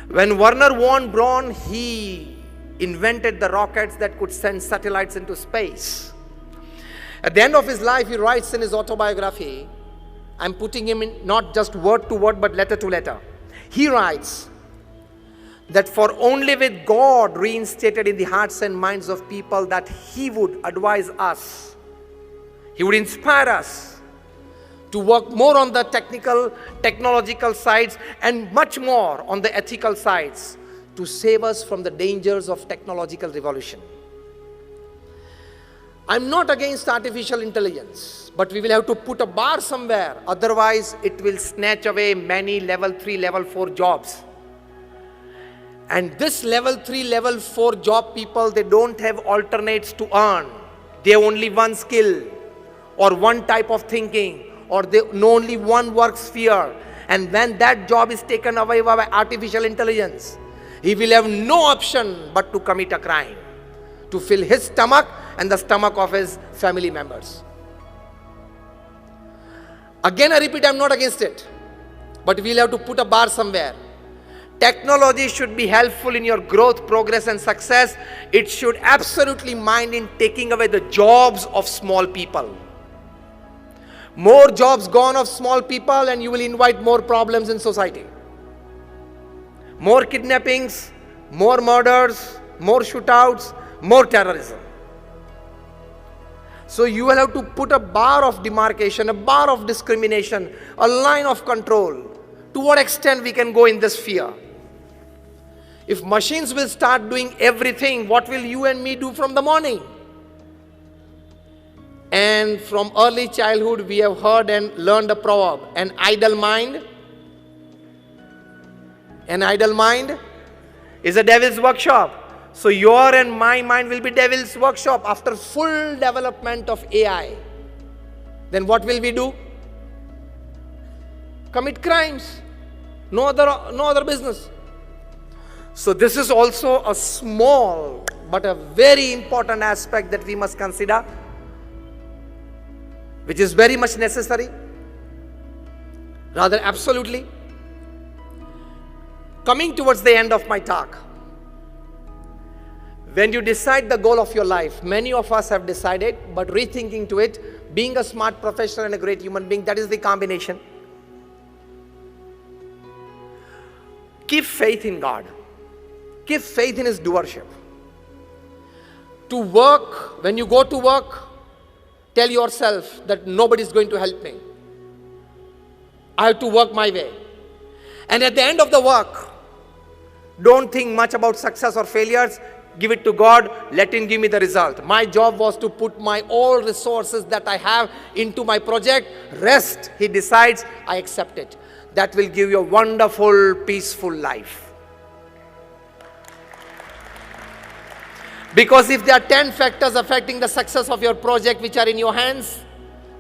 When Werner von Braun, he invented the rockets that could send satellites into space. At the end of his life, he writes in his autobiography, I'm putting him in not just word to word, but letter to letter. He writes that for only with God reinstated in the hearts and minds of people that he would advise us, he would inspire us to work more on the technological sides and much more on the ethical sides to save us from the dangers of technological revolution. I'm not against artificial intelligence, but we will have to put a bar somewhere. Otherwise, it will snatch away many level 3, level 4 jobs. And this level 3, level 4 job people, they don't have alternates to earn. They have only one skill or one type of thinking, or they know only one work sphere. And when that job is taken away by artificial intelligence, he will have no option but to commit a crime, to fill his stomach and the stomach of his family members. Again, I repeat, I'm not against it, but we'll have to put a bar somewhere. Technology should be helpful in your growth, progress, and success. It should absolutely mind in taking away the jobs of small people. More jobs gone of small people and you will invite more problems in society. More kidnappings, more murders, more shootouts, more terrorism. So you will have to put a bar of demarcation, a bar of discrimination, a line of control. To what extent we can go in this sphere? If machines will start doing everything, what will you and me do from the morning? And from early childhood, we have heard and learned a proverb, an idle mind is a devil's workshop. So your and my mind will be devil's workshop after full development of AI. Then what will we do? Commit crimes. No other business. So this is also a small but a very important aspect that we must consider, which is very much necessary, rather absolutely. Coming towards the end of my talk, when you decide the goal of your life, many of us have decided, but rethinking to it, being a smart professional and a great human being, that is the combination. Keep faith in God. Keep faith in His doership. To work, when you go to work, tell yourself that nobody is going to help me. I have to work my way. And at the end of the work, don't think much about success or failures. Give it to God. Let Him give me the result. My job was to put my all resources that I have into my project. Rest, He decides, I accept it. That will give you a wonderful, peaceful life. Because if there are 10 factors affecting the success of your project which are in your hands,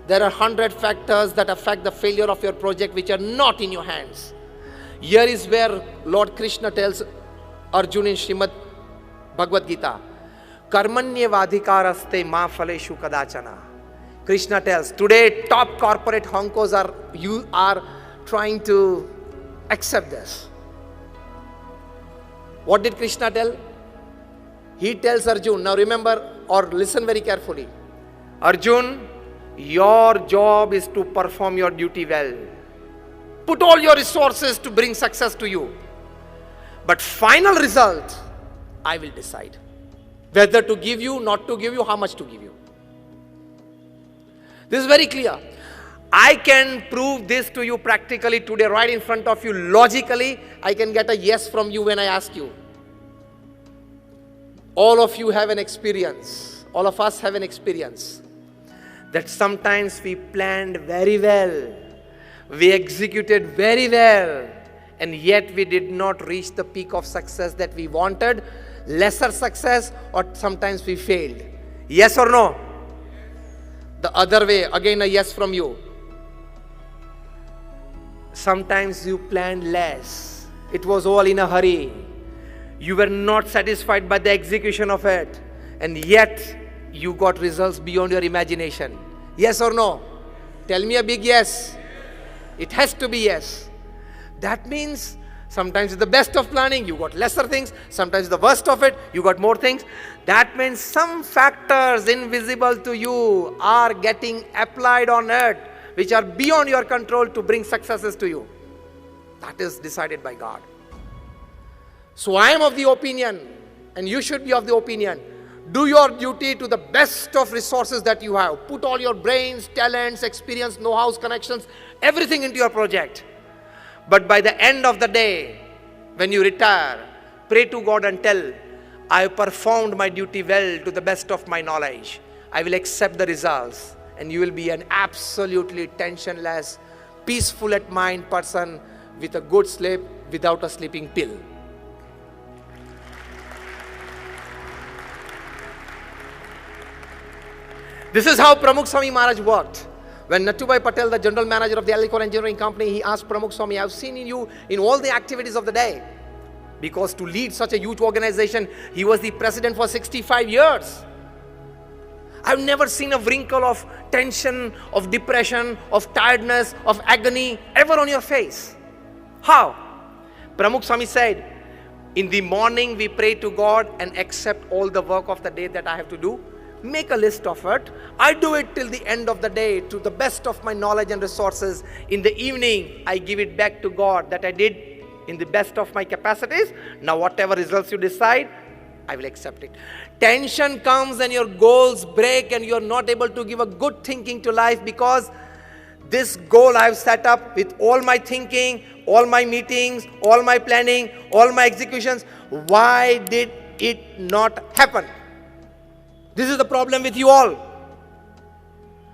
there are 100 factors that affect the failure of your project which are not in your hands. Here is where Lord Krishna tells Arjuna in Srimad Bhagavad Gita, Karmanyevadhikaraste ma phaleshu kadachana. Krishna tells, today top corporate honkos are trying to accept this. What did Krishna tell? He tells Arjun, now remember or listen very carefully. Arjun, your job is to perform your duty well. Put all your resources to bring success to you. But final result, I will decide. Whether to give you, not to give you, how much to give you. This is very clear. I can prove this to you practically today, right in front of you. Logically, I can get a yes from you when I ask you. All of you have an experience. All of us have an experience. That sometimes we planned very well. We executed very well. And yet we did not reach the peak of success that we wanted. Lesser success, or sometimes we failed. Yes or no? The other way, again a yes from you. Sometimes you planned less. It was all in a hurry. You were not satisfied by the execution of it. And yet, you got results beyond your imagination. Yes or no? Tell me a big yes. It has to be yes. That means sometimes it's the best of planning, you got lesser things. Sometimes the worst of it, you got more things. That means some factors invisible to you are getting applied on it, which are beyond your control to bring successes to you. That is decided by God. So I am of the opinion, and you should be of the opinion, do your duty to the best of resources that you have. Put all your brains, talents, experience, know-hows, connections, everything into your project. But by the end of the day, when you retire, pray to God and tell, I have performed my duty well to the best of my knowledge. I will accept the results. And you will be an absolutely tensionless, peaceful at mind person with a good sleep without a sleeping pill. This is how Pramukh Swami Maharaj worked. When Nattubai Patel, the general manager of the Alicor Engineering Company, he asked Pramukh Swami, I've seen you in all the activities of the day. Because to lead such a huge organization, he was the president for 65 years. I've never seen a wrinkle of tension, of depression, of tiredness, of agony ever on your face. How? Pramukh Swami said, in the morning we pray to God and accept all the work of the day that I have to do. Make a list of it. I do it till the end of the day to the best of my knowledge and resources. In the evening, I give it back to God that I did in the best of my capacities. Now whatever results you decide, I will accept it. Tension comes and your goals break and you are not able to give a good thinking to life because this goal I have set up with all my thinking, all my meetings, all my planning, all my executions. Why did it not happen? This is the problem with you all.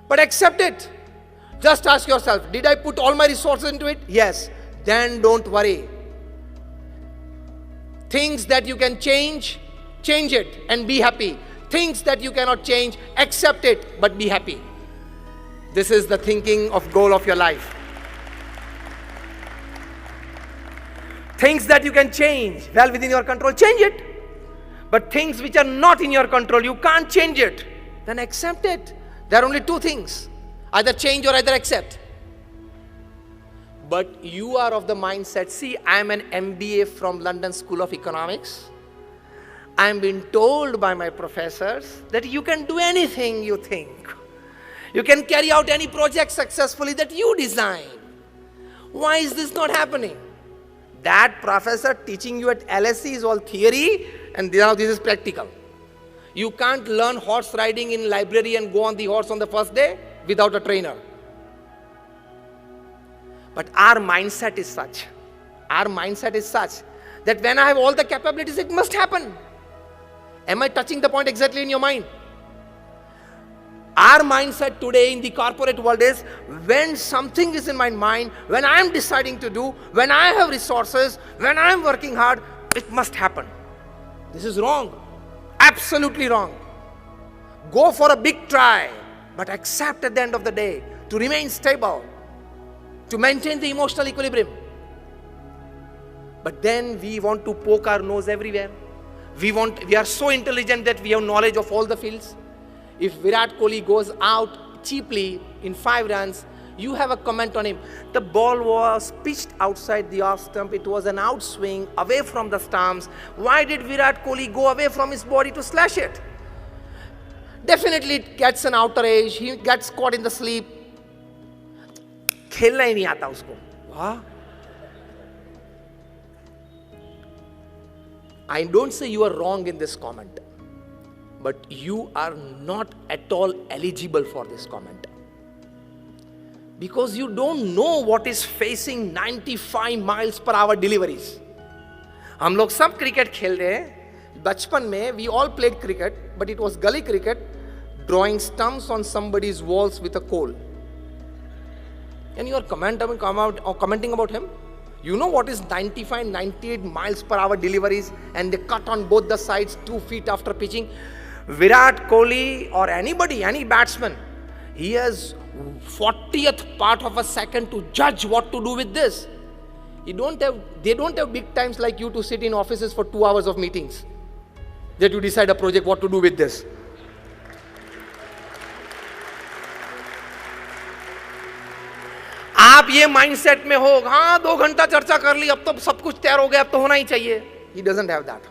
But accept it. Just ask yourself, did I put all my resources into it? Yes. Then don't worry. Things that you can change, change it and be happy. Things that you cannot change, accept it but be happy. This is the thinking of goal of your life. Things that you can change, well within your control, change it. But things which are not in your control, you can't change it, then accept it. There are only two things, either change or either accept. But you are of the mindset, see, I am an MBA from London School of Economics. I am being told by my professors that you can do anything you think. You can carry out any project successfully that you design. Why is this not happening? That professor teaching you at LSE is all theory and now this is practical. You can't learn horse riding in library and go on the horse on the first day without a trainer. But our mindset is such that when I have all the capabilities, it must happen. Am I touching the point exactly in your mind? Our mindset today in the corporate world is, when something is in my mind, when I am deciding to do, when I have resources, when I am working hard, it must happen. This is wrong. Absolutely wrong. Go for a big try, but accept at the end of the day to remain stable, to maintain the emotional equilibrium. But then we want to poke our nose everywhere. We are so intelligent that we have knowledge of all the fields. If Virat Kohli goes out cheaply in 5 runs, you have a comment on him. The ball was pitched outside the off stump. It was an outswing away from the stumps. Why did Virat Kohli go away from his body to slash it? Definitely it gets an outer edge. He gets caught in the sleep. खेलना ही नहीं आता उसको. वाह. I don't say you are wrong in this comment, but you are not at all eligible for this comment. Because you don't know what is facing 95 miles per hour deliveries. हम लोग सब cricket खेल रहे हैं. बचपन में we all played cricket, but it was gully cricket, drawing stumps on somebody's walls with a coal. And you are commenting about him. You know what is 95, 98 miles per hour deliveries, and they cut on both the sides 2 feet after pitching. Virat Kohli or anybody, any batsman, he has 40th part of a second to judge what to do with this. They don't have big times like you to sit in offices for 2 hours of meetings that you decide a project, what to do with this. आप ये mindset में हो, हाँ 2 घंटा चर्चा कर ली, अब तो सब कुछ तैयार हो गया, अब तो होना ही चाहिए. He doesn't have that.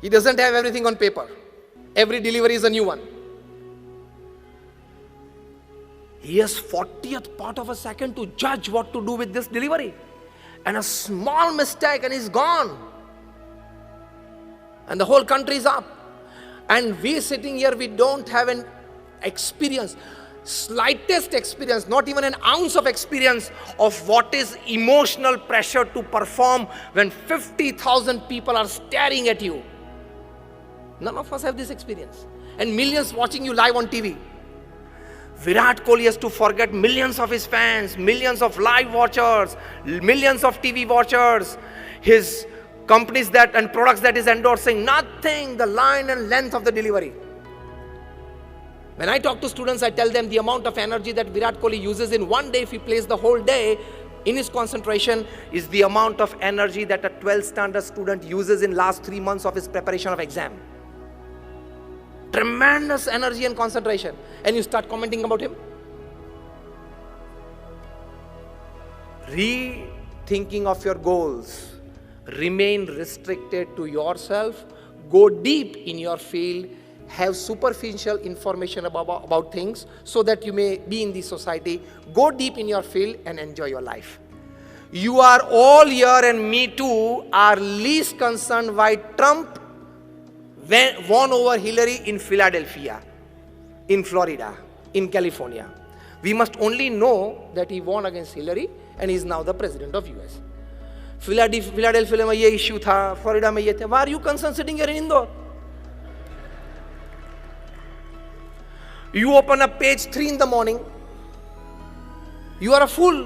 He doesn't have everything on paper. Every delivery is a new one. He has 40th part of a second to judge what to do with this delivery. And a small mistake and he's gone. And the whole country is up. And we sitting here, we don't have an experience, slightest experience, not even an ounce of experience of what is emotional pressure to perform when 50,000 people are staring at you. None of us have this experience. And millions watching you live on TV. Virat Kohli has to forget millions of his fans, millions of live watchers, millions of TV watchers, his companies that and products that is endorsing, nothing, the line and length of the delivery. When I talk to students, I tell them the amount of energy that Virat Kohli uses in one day, if he plays the whole day in his concentration, is the amount of energy that a 12th standard student uses in last 3 months of his preparation of exam. Tremendous energy and concentration. And you start commenting about him. Rethinking of your goals. Remain restricted to yourself. Go deep in your field. Have superficial information about things so that you may be in the society. Go deep in your field and enjoy your life. You are all here, and me too, are least concerned why Trump won over Hillary in Philadelphia, in Florida, in California. We must only know that he won against Hillary and he is now the president of US. Philadelphia में ये issue था, Florida में ये थे. Why are you concerned sitting here in Indore? You open up page 3 in the morning. You are a fool.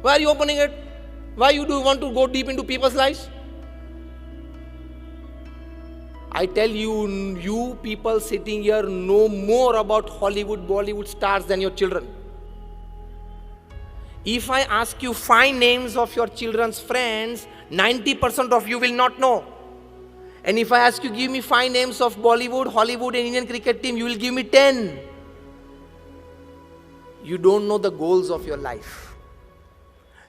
Why are you opening it? Why you do want to go deep into people's lives? I tell you, you people sitting here know more about Hollywood, Bollywood stars than your children. If I ask you 5 names of your children's friends, 90% of you will not know. And if I ask you, give me 5 names of Bollywood, Hollywood and Indian cricket team, you will give me 10. You don't know the goals of your life.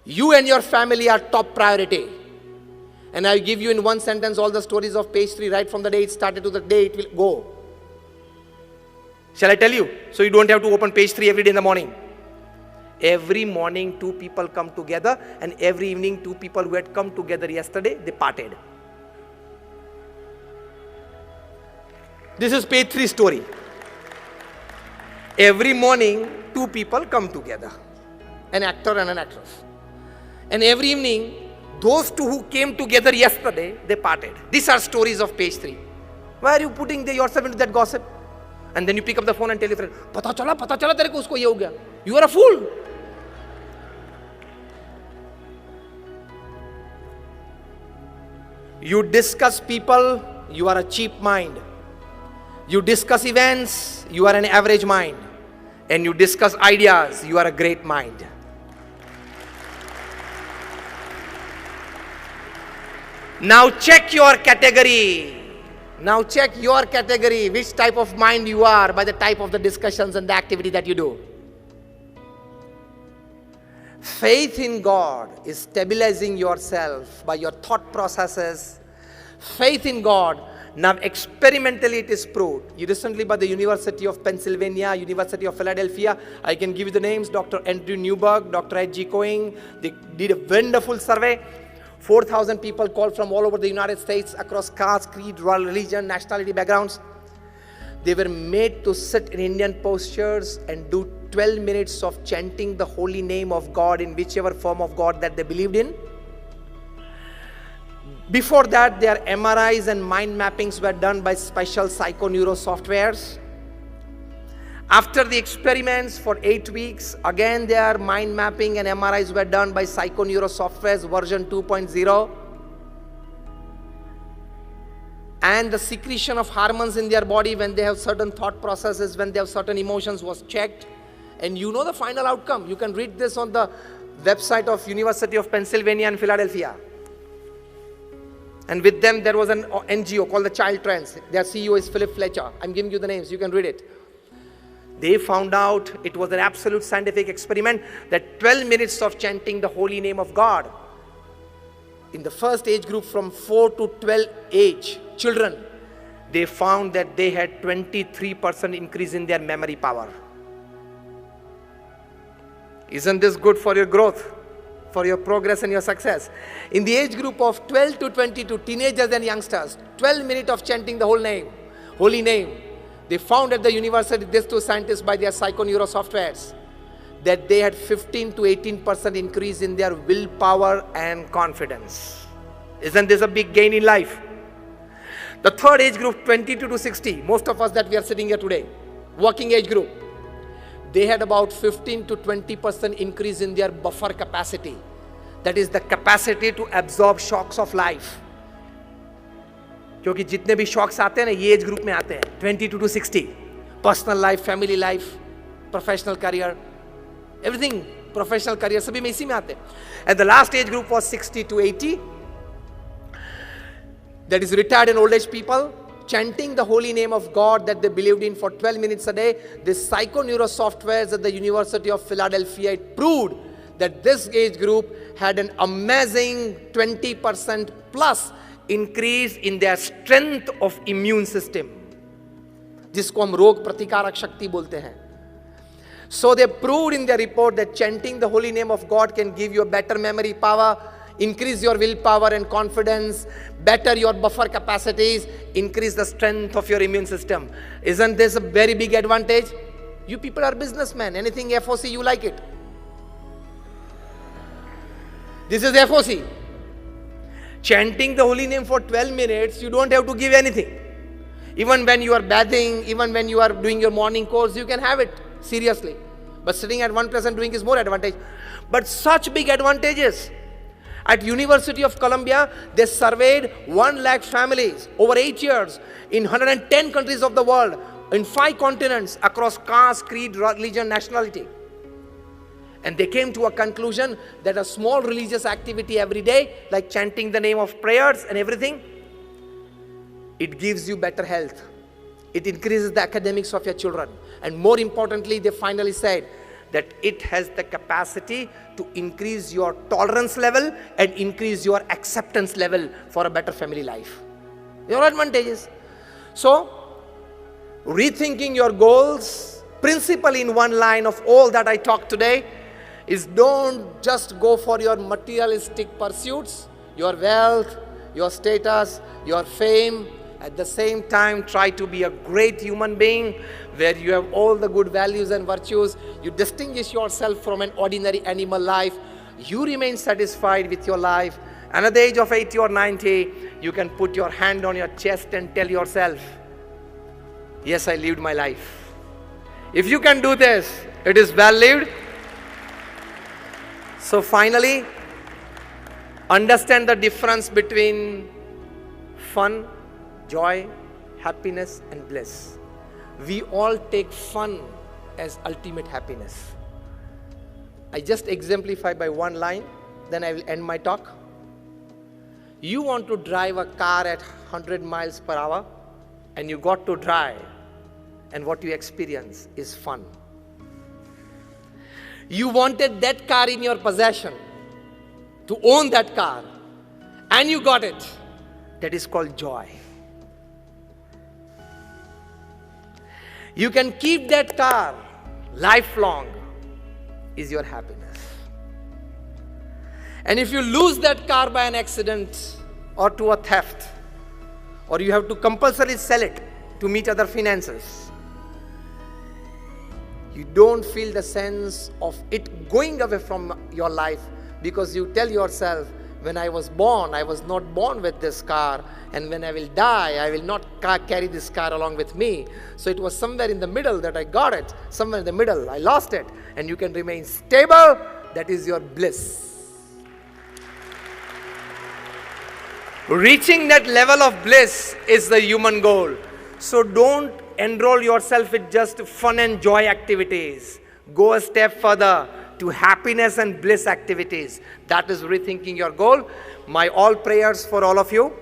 You and your family are top priority. And I give you in one sentence all the stories of page 3, right from the day it started to the day it will go. Shall I tell you? So you don't have to open page 3 every day in the morning. Every morning 2 people come together, and every evening 2 people who had come together yesterday, they parted. This is page 3 story. Every morning 2 people come together. an actor and an actress. And every evening, those two who came together yesterday, they parted. These are stories of page 3. Why are you putting yourself into that gossip? And then you pick up the phone and tell your friend, pata chala tere ko usko ye ho gaya. You are a fool. You discuss people, you are a cheap mind. You discuss events, you are an average mind. And you discuss ideas, you are a great mind. Now check your category. Now check your category, which type of mind you are by the type of the discussions and the activity that you do. Faith in God is stabilizing yourself by your thought processes. Faith in God, now experimentally it is proved. Recently by the University of Pennsylvania, University of Philadelphia, I can give you the names, Dr. Andrew Newberg, Dr. H.G. Coing, they did a wonderful survey. 4,000 people called from all over the United States, across caste, creed, religion, nationality, backgrounds. They were made to sit in Indian postures and do 12 minutes of chanting the holy name of God in whichever form of God that they believed in. Before that, their MRIs and mind mappings were done by special psychoneuro softwares. After the experiments for 8 weeks, again their mind mapping and MRIs were done by psychoneuro softwares version 2.0. And the secretion of hormones in their body when they have certain thought processes, when they have certain emotions was checked. And you know the final outcome. You can read this on the website of University of Pennsylvania and Philadelphia. And with them there was an NGO called the Child Trends. Their CEO is Philip Fletcher. I'm giving you the names, you can read it. They found out it was an absolute scientific experiment that 12 minutes of chanting the holy name of God in the first age group from 4 to 12 age children, they found that they had 23% increase in their memory power. Isn't this good for your growth, for your progress and your success? In the age group of 12 to 22, teenagers and youngsters, 12 minutes of chanting the holy name, they found at the university, these two scientists by their psychoneuro softwares, that they had 15 to 18% increase in their willpower and confidence. Isn't this a big gain in life? The third age group, 22 to 60, most of us that we are sitting here today, working age group, they had about 15 to 20% increase in their buffer capacity. That is the capacity to absorb shocks of life. क्योंकि जितने भी shocks आते हैं ना ये age group में आते हैं 22 to 60, personal life, family life, professional career, everything, professional career सभी में इसी में आते हैं. And the last age group was 60 to 80, that is retired and old age people, chanting the holy name of God that they believed in for 12 minutes a day. This psychoneuro softwares at the University of Philadelphia, it proved that this age group had an amazing 20% plus increase in their strength of immune system, जिसको हम रोग प्रतिकारक शक्ति बोलते हैं. So they proved in their report that chanting the holy name of God can give you a better memory power, increase your willpower and confidence, better your buffer capacities, increase the strength of your immune system. Isn't this a very big advantage? You people are businessmen. Anything FOC, you like it. This is FOC. Chanting the holy name for 12 minutes, you don't have to give anything. Even when you are bathing, even when you are doing your morning course, you can have it seriously. But sitting at one place and doing is more advantage. But such big advantages. At University of Columbia, they surveyed 1 lakh families over 8 years in 110 countries of the world, in 5 continents, across caste, creed, religion, nationality. And they came to a conclusion that a small religious activity every day, like chanting the name of prayers and everything, it gives you better health. It increases the academics of your children. And more importantly, they finally said that it has the capacity to increase your tolerance level and increase your acceptance level for a better family life. There are advantages. So, rethinking your goals, principally in one line of all that I talked today, is don't just go for your materialistic pursuits, your wealth, your status, your fame, At the same time, try to be a great human being where you have all the good values and virtues. You distinguish yourself from an ordinary animal life. You remain satisfied with your life. And at the age of 80 or 90, you can put your hand on your chest and tell yourself, yes, I lived my life. If you can do this, it is well lived. So finally, understand the difference between fun, joy, happiness, and bliss. We all take fun as ultimate happiness. I just exemplify by one line, then I will end my talk. You want to drive a car at 100 miles per hour, and you got to drive, and what you experience is fun. You wanted that car in your possession, to own that car, and you got it. That is called joy. You can keep that car lifelong, is your happiness. And if you lose that car by an accident or to a theft, or you have to compulsorily sell it to meet other finances, you don't feel the sense of it going away from your life, because you tell yourself, when I was born, I was not born with this car, and when I will die, I will not carry this car along with me. So it was somewhere in the middle that I got it, somewhere in the middle I lost it, and you can remain stable. That is your bliss. Reaching that level of bliss is the human goal. So don't enroll yourself with just fun and joy activities. Go a step further to happiness and bliss activities. That is rethinking your goal. My all prayers for all of you.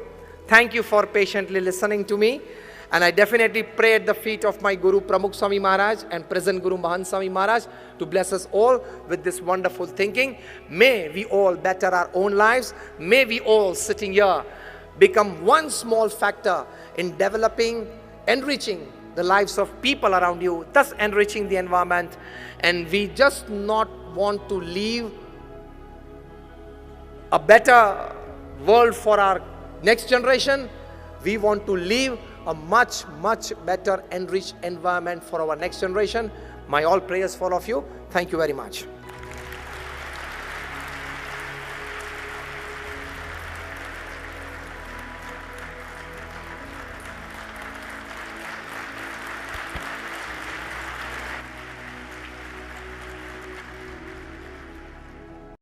Thank you for patiently listening to me. And I definitely pray at the feet of my Guru Pramukh Swami Maharaj and present Guru Mahant Swami Maharaj to bless us all with this wonderful thinking. May we all better our own lives. May we all sitting here become one small factor in developing, enriching the lives of people around you, thus enriching the environment. And we just not want to leave a better world for our next generation. We want to leave a much, much better enriched environment for our next generation. My all prayers for all of you. Thank you very much.